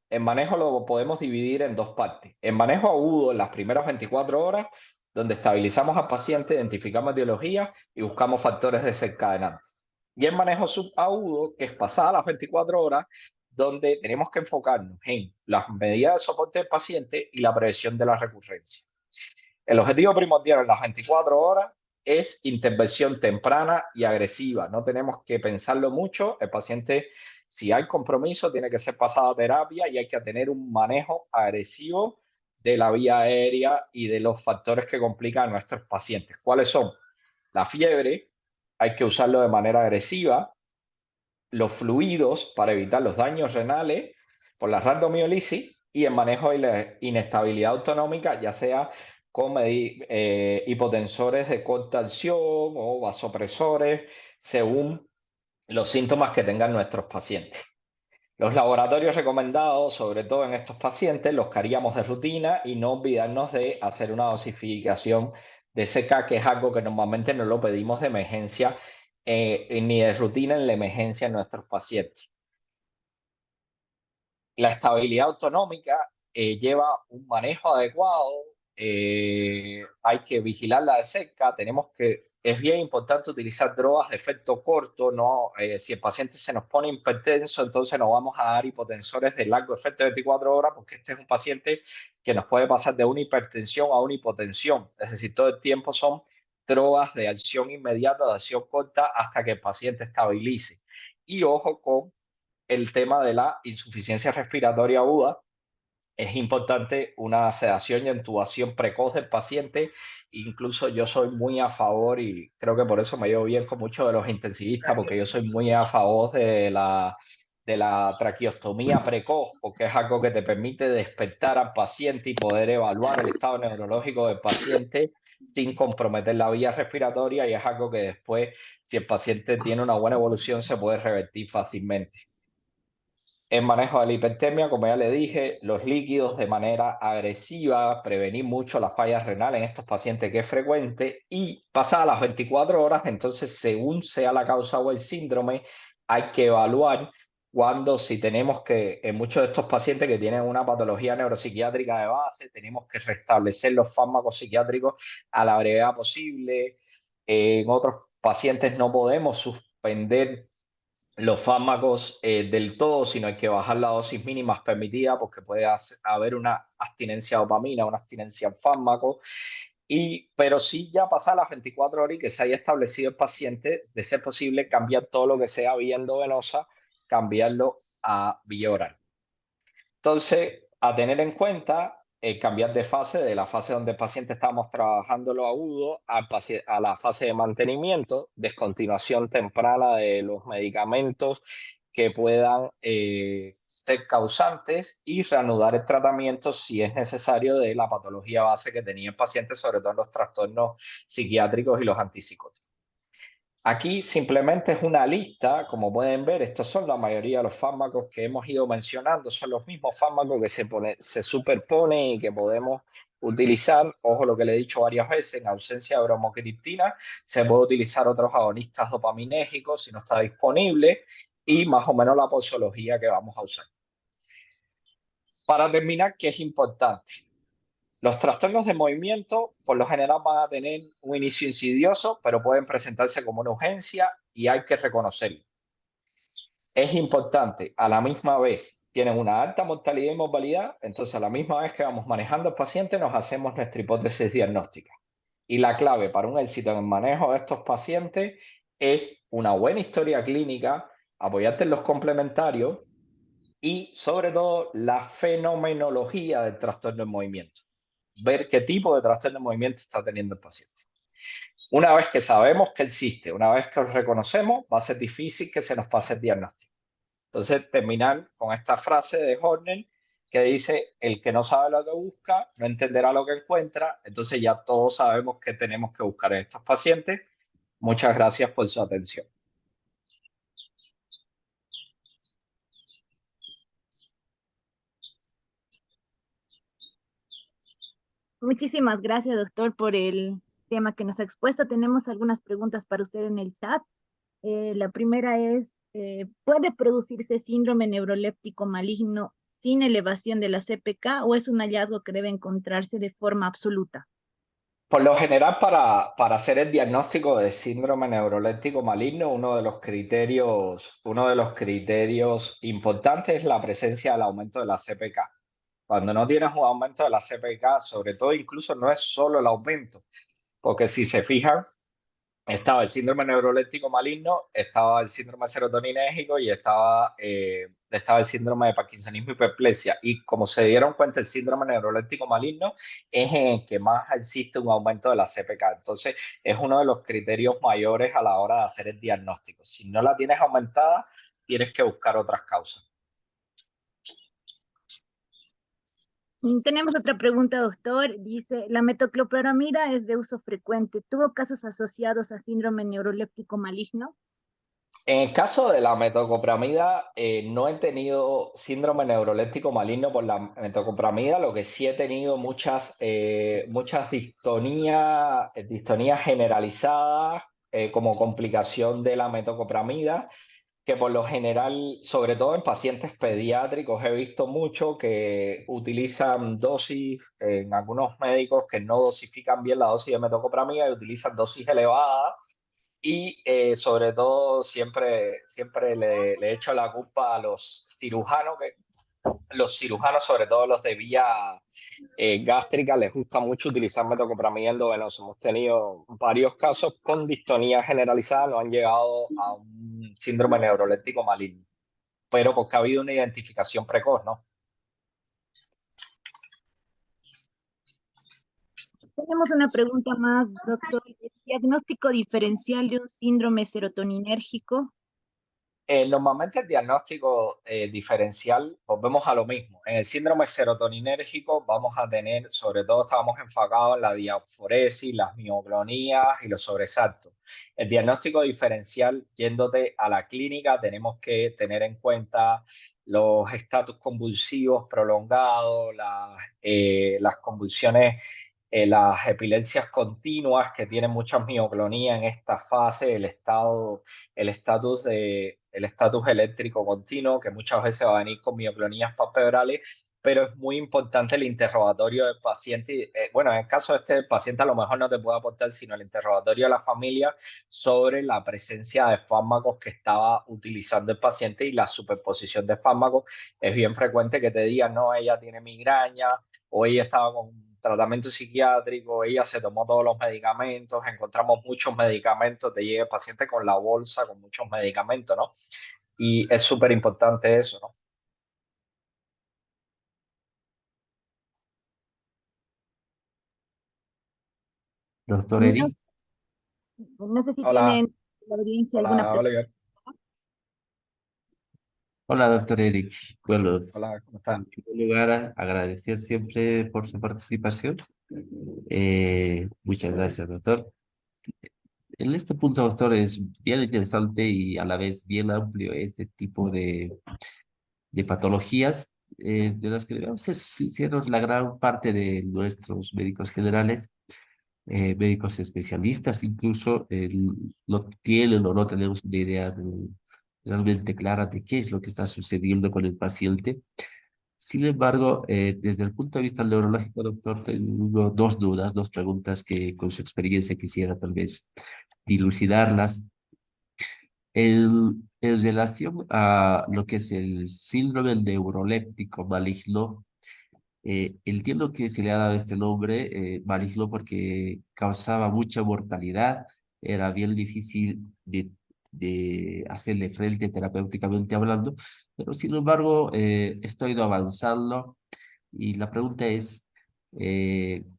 El manejo lo podemos dividir en 2 partes. El manejo agudo en las primeras 24 horas, donde estabilizamos al paciente, identificamos etiología y buscamos factores desencadenantes. Y el manejo subagudo, que es pasadas las 24 horas, donde tenemos que enfocarnos en las medidas de soporte del paciente y la prevención de la recurrencia. El objetivo primordial en las 24 horas es intervención temprana y agresiva. No tenemos que pensarlo mucho. El paciente, si hay compromiso, tiene que ser pasado a terapia y hay que tener un manejo agresivo de la vía aérea y de los factores que complican a nuestros pacientes. ¿Cuáles son? La fiebre, hay que usarlo de manera agresiva. Los fluidos para evitar los daños renales por la rhabdomiolisis y el manejo de la inestabilidad autonómica, ya sea con hipotensores de corta acción o vasopresores, según los síntomas que tengan nuestros pacientes. Los laboratorios recomendados, sobre todo en estos pacientes, los que haríamos de rutina y no olvidarnos de hacer una dosificación de CK, que es algo que normalmente no lo pedimos de emergencia ni de rutina en la emergencia en nuestros pacientes. La estabilidad autonómica lleva un manejo adecuado, hay que vigilarla de cerca, es bien importante utilizar drogas de efecto corto, no, si el paciente se nos pone hipertenso, entonces no vamos a dar hipotensores de largo efecto de 24 horas, porque este es un paciente que nos puede pasar de una hipertensión a una hipotensión, es decir, todo el tiempo son drogas de acción inmediata, de acción corta, hasta que el paciente estabilice. Y ojo con el tema de la insuficiencia respiratoria aguda, es importante una sedación y intubación precoz del paciente. Incluso yo soy muy a favor, y creo que por eso me llevo bien con muchos de los intensivistas, porque yo soy muy a favor de la traqueostomía precoz, porque es algo que te permite despertar al paciente y poder evaluar el estado neurológico del paciente sin comprometer la vía respiratoria, y es algo que después, si el paciente tiene una buena evolución, se puede revertir fácilmente. El manejo de la hipertermia, como ya le dije, los líquidos de manera agresiva, prevenir mucho las fallas renales en estos pacientes, que es frecuente, y pasadas las 24 horas, entonces, según sea la causa o el síndrome, hay que evaluar cuando, si tenemos que, en muchos de estos pacientes que tienen una patología neuropsiquiátrica de base, tenemos que restablecer los fármacos psiquiátricos a la brevedad posible. En otros pacientes no podemos suspender los fármacos del todo, sino hay que bajar la dosis mínima permitida, porque puede haber una abstinencia a dopamina, una abstinencia al fármaco. Pero sí, ya pasadas las 24 horas y que se haya establecido el paciente, de ser posible, cambiar todo lo que sea vía endovenosa, cambiarlo a vía oral. Entonces, a tener en cuenta, cambiar de fase, de la fase donde el paciente estábamos trabajando lo agudo a la fase de mantenimiento, descontinuación temprana de los medicamentos que puedan ser causantes, y reanudar el tratamiento si es necesario de la patología base que tenía el paciente, sobre todo en los trastornos psiquiátricos y los antipsicóticos. Aquí simplemente es una lista, como pueden ver, estos son la mayoría de los fármacos que hemos ido mencionando, son los mismos fármacos que se superponen y que podemos utilizar. Ojo, lo que le he dicho varias veces, en ausencia de bromocriptina se puede utilizar otros agonistas dopaminérgicos si no está disponible, y más o menos la posología que vamos a usar. Para terminar, ¿qué es importante? Los trastornos de movimiento por lo general van a tener un inicio insidioso, pero pueden presentarse como una urgencia y hay que reconocerlo. Es importante, a la misma vez, tienen una alta mortalidad y morbilidad, entonces a la misma vez que vamos manejando al paciente nos hacemos nuestra hipótesis diagnóstica. Y la clave para un éxito en el manejo de estos pacientes es una buena historia clínica, apoyarte en los complementarios y, sobre todo, la fenomenología del trastorno en movimiento. Ver qué tipo de trastorno de movimiento está teniendo el paciente. Una vez que sabemos que existe, una vez que lo reconocemos, va a ser difícil que se nos pase el diagnóstico. Entonces, terminar con esta frase de Horner que dice: el que no sabe lo que busca, no entenderá lo que encuentra. Entonces ya todos sabemos qué tenemos que buscar en estos pacientes. Muchas gracias por su atención. Muchísimas gracias, doctor, por el tema que nos ha expuesto. Tenemos algunas preguntas para usted en el chat. La primera es, ¿puede producirse síndrome neuroléptico maligno sin elevación de la CPK, o es un hallazgo que debe encontrarse de forma absoluta? Por lo general, para hacer el diagnóstico de síndrome neuroléptico maligno, uno de los criterios importantes es la presencia del aumento de la CPK. Cuando no tienes un aumento de la CPK, sobre todo, incluso no es solo el aumento, porque si se fijan, estaba el síndrome neuroléptico maligno, estaba el síndrome serotoninérgico y estaba el síndrome de Parkinsonismo y hiperplasia. Y como se dieron cuenta, el síndrome neuroléptico maligno es en el que más existe un aumento de la CPK. Entonces, es uno de los criterios mayores a la hora de hacer el diagnóstico. Si no la tienes aumentada, tienes que buscar otras causas. Tenemos otra pregunta, doctor. Dice, ¿la metoclopramida es de uso frecuente? ¿Tuvo casos asociados a síndrome neuroléptico maligno? En el caso de la metoclopramida, no he tenido síndrome neuroléptico maligno por la metoclopramida. Lo que sí he tenido muchas distonías generalizadas como complicación de la metoclopramida, que por lo general, sobre todo en pacientes pediátricos, he visto mucho que utilizan dosis, en algunos médicos que no dosifican bien la dosis de metoclopramida y utilizan dosis elevadas. Y sobre todo siempre le echo la culpa a los cirujanos, sobre todo los de vía gástrica, les gusta mucho utilizar metoclopramida endovenosa. Hemos tenido varios casos con distonía generalizada, no han llegado a un síndrome neuroléptico maligno, pero porque ha habido una identificación precoz, ¿no? Tenemos una pregunta más, doctor. ¿El diagnóstico diferencial de un síndrome serotoninérgico? Normalmente el diagnóstico diferencial, volvemos a lo mismo. En el síndrome serotoninérgico vamos a tener, sobre todo estábamos enfocados en la diaforesis, las mioclonías y los sobresaltos. El diagnóstico diferencial, yéndote a la clínica, tenemos que tener en cuenta los estatus convulsivos prolongados, las convulsiones, las epilepsias continuas que tienen muchas mioclonías en esta fase, el estatus eléctrico continuo, que muchas veces va a venir con mioclonías palpebrales, pero es muy importante el interrogatorio del paciente. Bueno, en el caso de este paciente a lo mejor no te puede aportar, sino el interrogatorio de la familia sobre la presencia de fármacos que estaba utilizando el paciente y la superposición de fármacos. Es bien frecuente que te digan, no, ella tiene migraña o ella estaba con un tratamiento psiquiátrico, ella se tomó todos los medicamentos, encontramos muchos medicamentos, te llega el paciente con la bolsa con muchos medicamentos, ¿no? Y es súper importante eso, ¿no? Doctor No, Eric. no sé si Hola, tienen la audiencia alguna hola, pregunta. Oliver. Hola, doctor Eric. Bueno, Hola, ¿cómo estás? en primer lugar, agradecer siempre por su participación. Muchas gracias, doctor. En este punto, doctor, es bien interesante y a la vez bien amplio este tipo de patologías de las que debemos hicieron la gran parte de nuestros médicos generales, médicos especialistas, incluso no tienen o no tenemos una idea realmente clara de qué es lo que está sucediendo con el paciente. Sin embargo, desde el punto de vista neurológico, doctor, tengo dos dudas, dos preguntas que con su experiencia quisiera tal vez dilucidarlas. En relación a lo que es el síndrome neuroléptico maligno, entiendo que se le ha dado este nombre maligno porque causaba mucha mortalidad, era bien difícil de hacerle frente terapéuticamente hablando, pero sin embargo esto ha ido avanzando y la pregunta es,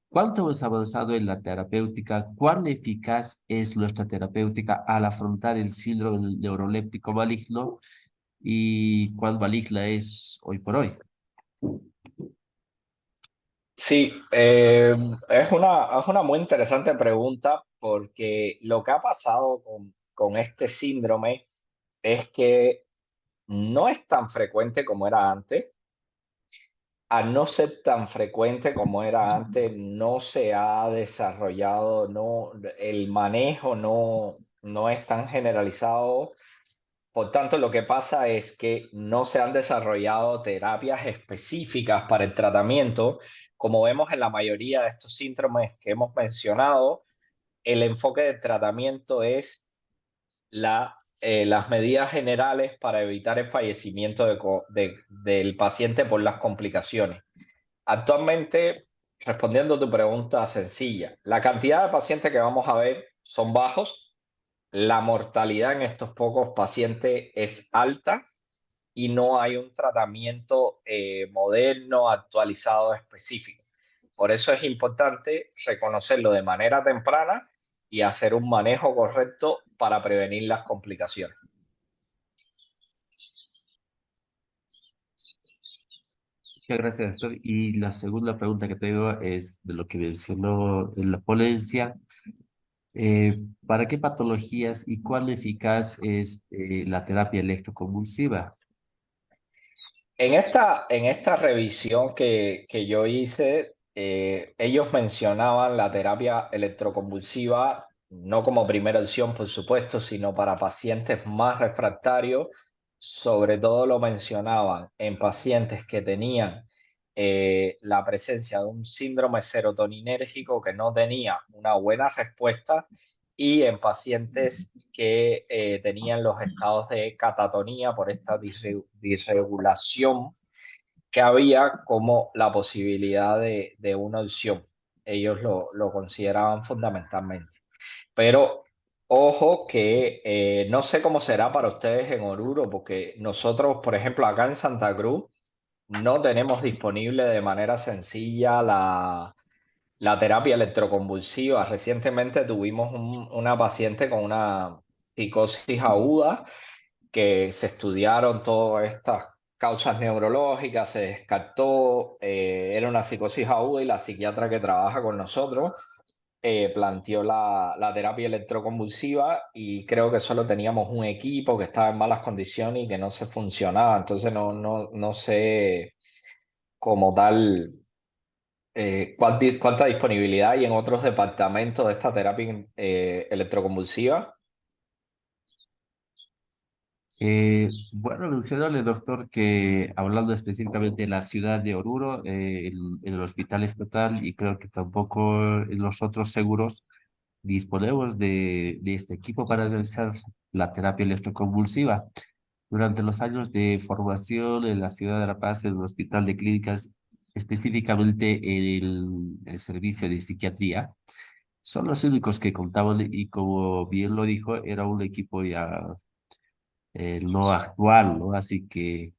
¿cuánto hemos avanzado en la terapéutica? ¿Cuán eficaz es nuestra terapéutica al afrontar el síndrome neuroléptico maligno? ¿Y cuán maligna es hoy por hoy? Sí, es una muy interesante pregunta porque lo que ha pasado con este síndrome es que no es tan frecuente como era antes. Al no ser tan frecuente como era antes, no se ha desarrollado, no, el manejo no es tan generalizado. Por tanto, lo que pasa es que no se han desarrollado terapias específicas para el tratamiento. Como vemos en la mayoría de estos síndromes que hemos mencionado, el enfoque del tratamiento es las medidas generales para evitar el fallecimiento del paciente por las complicaciones. Actualmente, respondiendo a tu pregunta sencilla, la cantidad de pacientes que vamos a ver son bajos, la mortalidad en estos pocos pacientes es alta y no hay un tratamiento moderno, actualizado, específico. Por eso es importante reconocerlo de manera temprana y hacer un manejo correcto para prevenir las complicaciones. Muchas gracias, doctor. Y la segunda pregunta que tengo es de lo que mencionó en la ponencia. ¿Para qué patologías y cuán eficaz es la terapia electroconvulsiva? En esta revisión que yo hice, ellos mencionaban la terapia electroconvulsiva no como primera opción, por supuesto, sino para pacientes más refractarios. Sobre todo lo mencionaban en pacientes que tenían la presencia de un síndrome serotoninérgico que no tenía una buena respuesta y en pacientes que tenían los estados de catatonía por esta disregulación que había como la posibilidad de una opción. Ellos lo consideraban fundamentalmente. Pero ojo que no sé cómo será para ustedes en Oruro, porque nosotros, por ejemplo, acá en Santa Cruz, no tenemos disponible de manera sencilla la terapia electroconvulsiva. Recientemente tuvimos una paciente con una psicosis aguda que se estudiaron todas estas causas neurológicas, se descartó, era una psicosis aguda y la psiquiatra que trabaja con nosotros planteó la terapia electroconvulsiva y creo que solo teníamos un equipo que estaba en malas condiciones y que no se funcionaba. Entonces no sé como tal cuánta disponibilidad hay en otros departamentos de esta terapia electroconvulsiva. Bueno, mencionarle, doctor, que hablando específicamente de la ciudad de Oruro, en el hospital estatal y creo que tampoco en los otros seguros disponemos de este equipo para realizar la terapia electroconvulsiva. Durante los años de formación en la ciudad de La Paz, en el hospital de clínicas, específicamente el servicio de psiquiatría, son los únicos que contaban y como bien lo dijo, era un equipo ya no actual, ¿no? Así que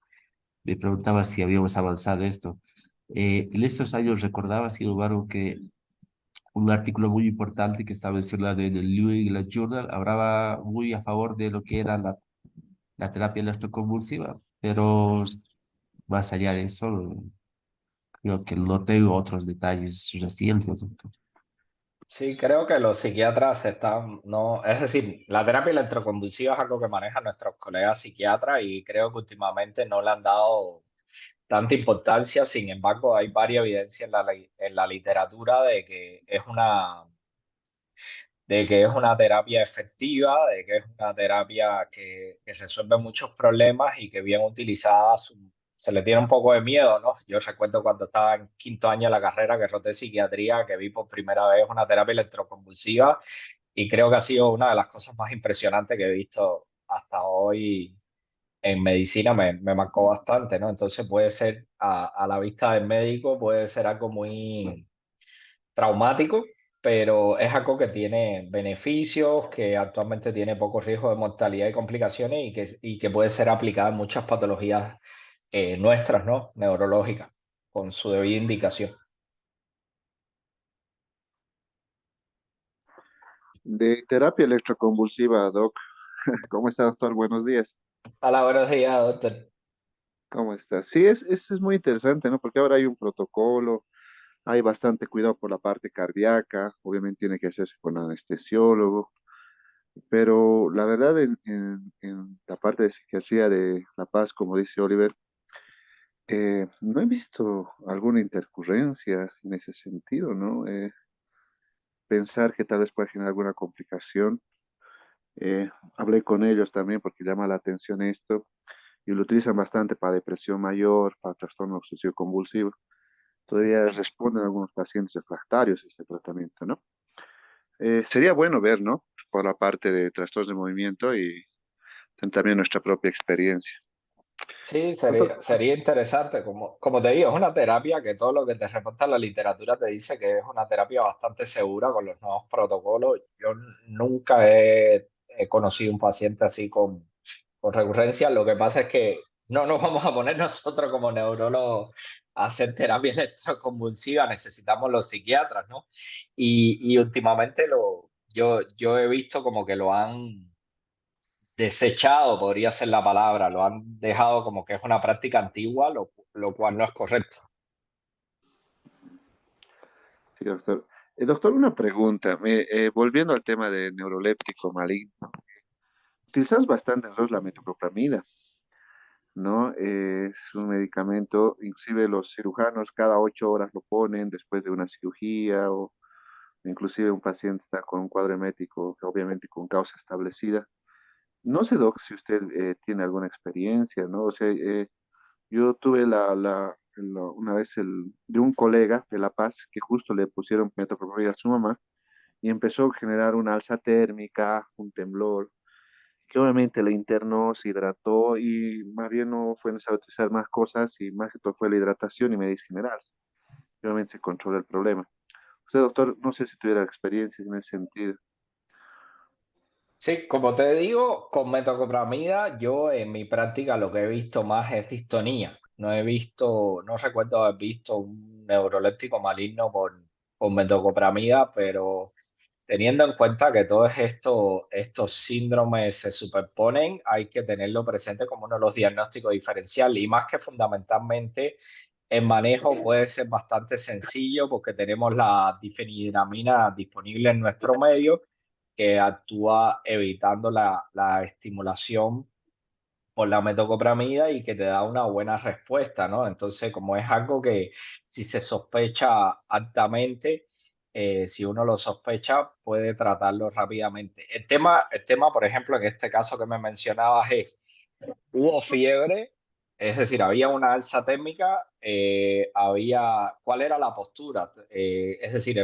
me preguntaba si habíamos avanzado esto. En estos años recordaba, sin embargo, que un artículo muy importante que está mencionado en el New England Journal hablaba muy a favor de lo que era la terapia electroconvulsiva, pero más allá de eso, creo que no tengo otros detalles recientes, doctor. Sí, creo que los psiquiatras están, no, es decir, la terapia electroconvulsiva es algo que manejan nuestros colegas psiquiatras y creo que últimamente no le han dado tanta importancia. Sin embargo, hay varias evidencias en la literatura de que es una terapia efectiva, de que es una terapia que resuelve muchos problemas y que bien utilizada se le tiene un poco de miedo, ¿no? Yo recuerdo cuando estaba en quinto año de la carrera que roté psiquiatría, que vi por primera vez una terapia electroconvulsiva y creo que ha sido una de las cosas más impresionantes que he visto hasta hoy en medicina, me marcó bastante, ¿no? Entonces puede ser a la vista del médico, puede ser algo muy traumático, pero es algo que tiene beneficios, que actualmente tiene poco riesgo de mortalidad y complicaciones y que puede ser aplicada en muchas patologías nuestras, ¿no? Neurológicas, con su debida indicación. De terapia electroconvulsiva, Doc. ¿Cómo está, doctor? Buenos días. Hola, buenos días, doctor. ¿Cómo está? Sí, es muy interesante, ¿no? Porque ahora hay un protocolo, hay bastante cuidado por la parte cardíaca, obviamente tiene que hacerse con anestesiólogo, pero la verdad en la parte de psiquiatría de La Paz, como dice Oliver, no he visto alguna intercurrencia en ese sentido, ¿no? Pensar que tal vez pueda generar alguna complicación. Hablé con ellos también porque llama la atención esto y lo utilizan bastante para depresión mayor, para trastorno obsesivo convulsivo. Todavía responden algunos pacientes refractarios a este tratamiento, ¿no? Sería bueno ver, ¿no? Por la parte de trastornos de movimiento y también nuestra propia experiencia. Sí, Doctor, sería interesante. Como te digo, es una terapia que todo lo que te reporta la literatura te dice que es una terapia bastante segura con los nuevos protocolos. Yo nunca he conocido un paciente así con recurrencia. Lo que pasa es que no nos vamos a poner nosotros como neurólogos a hacer terapia electroconvulsiva, necesitamos los psiquiatras, ¿no? Y últimamente yo he visto como que lo han desechado, podría ser la palabra, lo han dejado como que es una práctica antigua, lo cual no es correcto. sí, doctor. Doctor, una pregunta. Volviendo al tema de neuroléptico maligno, utilizamos bastante nosotros la metoclopramida, ¿no? Es un medicamento, inclusive los cirujanos cada 8 horas lo ponen después de una cirugía o inclusive un paciente está con un cuadro emético, obviamente con causa establecida. No sé, Doc, si usted tiene alguna experiencia, ¿no? O sea, yo tuve una vez de un colega de La Paz que justo le pusieron metoclopramida a su mamá y empezó a generar una alza térmica, un temblor, que obviamente le internó, se hidrató y más bien no fue necesario utilizar más cosas y más que todo fue la hidratación y medicina general. Y obviamente se controló el problema. Usted, doctor, no sé si tuviera experiencia en ese sentido. Sí, como te digo, con metoclopramida yo en mi práctica lo que he visto más es distonía. No recuerdo haber visto un neuroléptico maligno con metoclopramida, pero teniendo en cuenta que todos estos síndromes se superponen, hay que tenerlo presente como uno de los diagnósticos diferenciales y más que fundamentalmente el manejo puede ser bastante sencillo porque tenemos la difenhidramina disponible en nuestro medio que actúa evitando la estimulación por la metoclopramida y que te da una buena respuesta, ¿no? Entonces, como es algo que si se sospecha altamente, si uno lo sospecha, puede tratarlo rápidamente. El tema, por ejemplo, en este caso que me mencionabas es, hubo fiebre, es decir, había una alza térmica, ¿cuál era la postura? Es decir,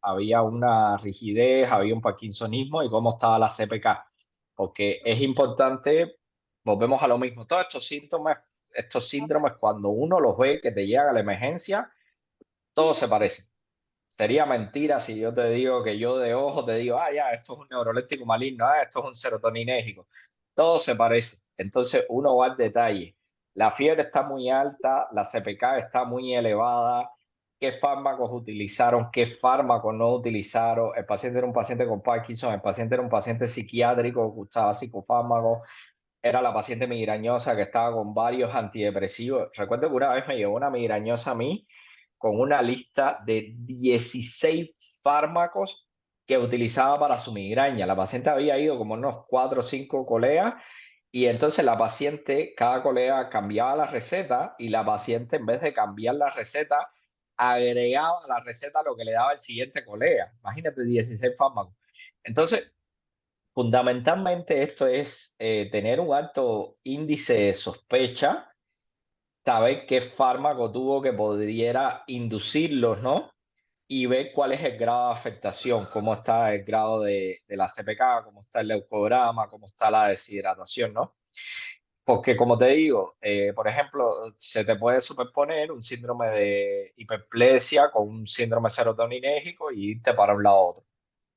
había una rigidez, había un parkinsonismo y cómo estaba la CPK. Porque es importante, volvemos a lo mismo, todos estos síndromes, cuando uno los ve que te llegan a la emergencia, todos se parecen. Sería mentira si yo te digo que yo de ojo te digo, ya, esto es un neuroléptico maligno, esto es un serotoninérgico. Todo se parece. Entonces uno va al detalle. La fiebre está muy alta, la CPK está muy elevada, qué fármacos utilizaron, qué fármacos no utilizaron. El paciente era un paciente con Parkinson, el paciente era un paciente psiquiátrico que usaba psicofármacos, era la paciente migrañosa que estaba con varios antidepresivos. Recuerdo que una vez me llegó una migrañosa a mí con una lista de 16 fármacos que utilizaba para su migraña. La paciente había ido como unos 4 o 5 colegas y entonces la paciente, cada colega cambiaba la receta y la paciente en vez de cambiar la receta, agregaba a la receta lo que le daba el siguiente colega. Imagínate 16 fármacos. Entonces, fundamentalmente esto es tener un alto índice de sospecha, saber qué fármaco tuvo que pudiera inducirlos, ¿no? Y ver cuál es el grado de afectación, cómo está el grado de la CPK, cómo está el leucograma, cómo está la deshidratación, ¿no? Porque como te digo, por ejemplo, se te puede superponer un síndrome de hiperplasia con un síndrome serotoninérgico y irte para un lado a otro.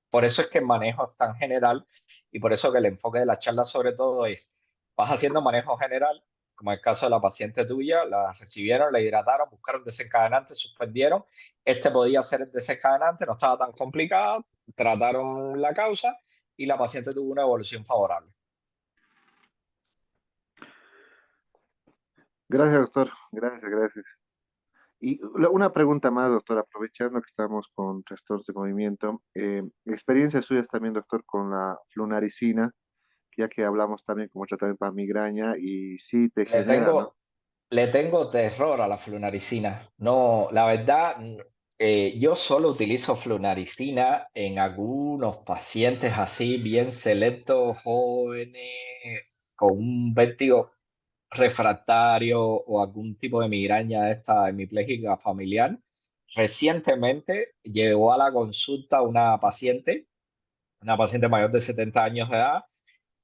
Por eso es que el manejo es tan general y por eso que el enfoque de la charla sobre todo es, vas haciendo manejo general, como el caso de la paciente tuya, la recibieron, la hidrataron, buscaron desencadenante, suspendieron, este podía ser el desencadenante, no estaba tan complicado, trataron la causa y la paciente tuvo una evolución favorable. Gracias, doctor. Gracias, gracias. Y una pregunta más, doctor, aprovechando que estamos con trastornos de movimiento. Experiencias suyas también, doctor, con la flunaricina, ya que hablamos también como tratamiento para migraña y sí te Le genera, tengo, ¿no? le tengo terror a la flunaricina. No, la verdad, yo solo utilizo flunaricina en algunos pacientes así, bien selectos, jóvenes, con un vértigo refractario o algún tipo de migraña esta hemipléjica familiar. Recientemente llegó a la consulta una paciente mayor de 70 años de edad,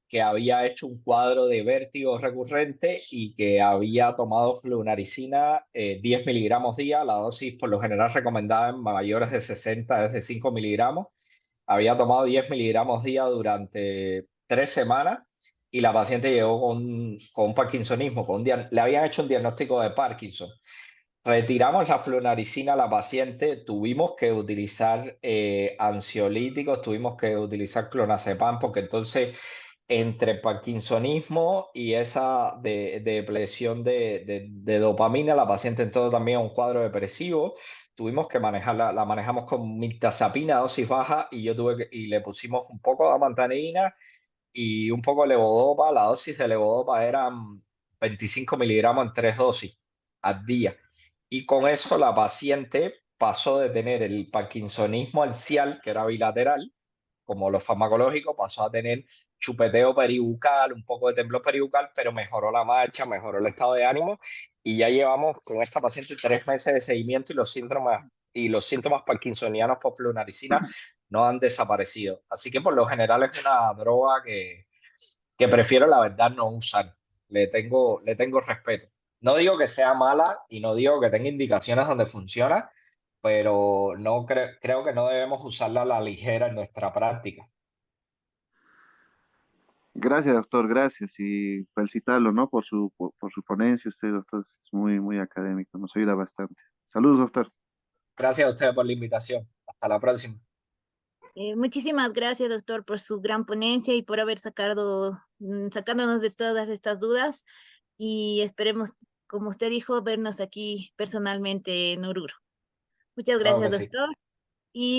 que había hecho un cuadro de vértigo recurrente y que había tomado flunaricina 10 miligramos día, la dosis por lo general recomendada en mayores de 60 es de 5 miligramos. Había tomado 10 miligramos día durante 3 semanas y la paciente llegó con parkinsonismo, le habían hecho un diagnóstico de Parkinson. Retiramos la flunaricina a la paciente, tuvimos que utilizar ansiolíticos, tuvimos que utilizar clonazepam, porque entonces entre parkinsonismo y esa depresión de dopamina, la paciente entró también a un cuadro depresivo, tuvimos que manejarla, la manejamos con mirtazapina, dosis baja, y le pusimos un poco de amantaneína y un poco de levodopa. La dosis de levodopa eran 25 miligramos en 3 dosis al día. Y con eso la paciente pasó de tener el parkinsonismo axial, que era bilateral, como los farmacológicos, pasó a tener chupeteo peribucal, un poco de temblor peribucal, pero mejoró la marcha, mejoró el estado de ánimo y ya llevamos con esta paciente 3 meses de seguimiento y los síntomas parkinsonianos por flunaricina no han desaparecido. Así que por lo general es una droga que prefiero la verdad no usar. Le tengo respeto. No digo que sea mala y no digo que tenga indicaciones donde funciona, pero no creo que no debemos usarla a la ligera en nuestra práctica. Gracias, doctor, gracias. Y felicitarlo, ¿no? Por su ponencia. Usted, doctor, es muy, muy académico. Nos ayuda bastante. Saludos, doctor. Gracias a ustedes por la invitación. Hasta la próxima. Muchísimas gracias, doctor, por su gran ponencia y por haber sacándonos de todas estas dudas. Y esperemos, como usted dijo, vernos aquí personalmente en Oruro. Muchas Claro gracias, que sí. doctor. Y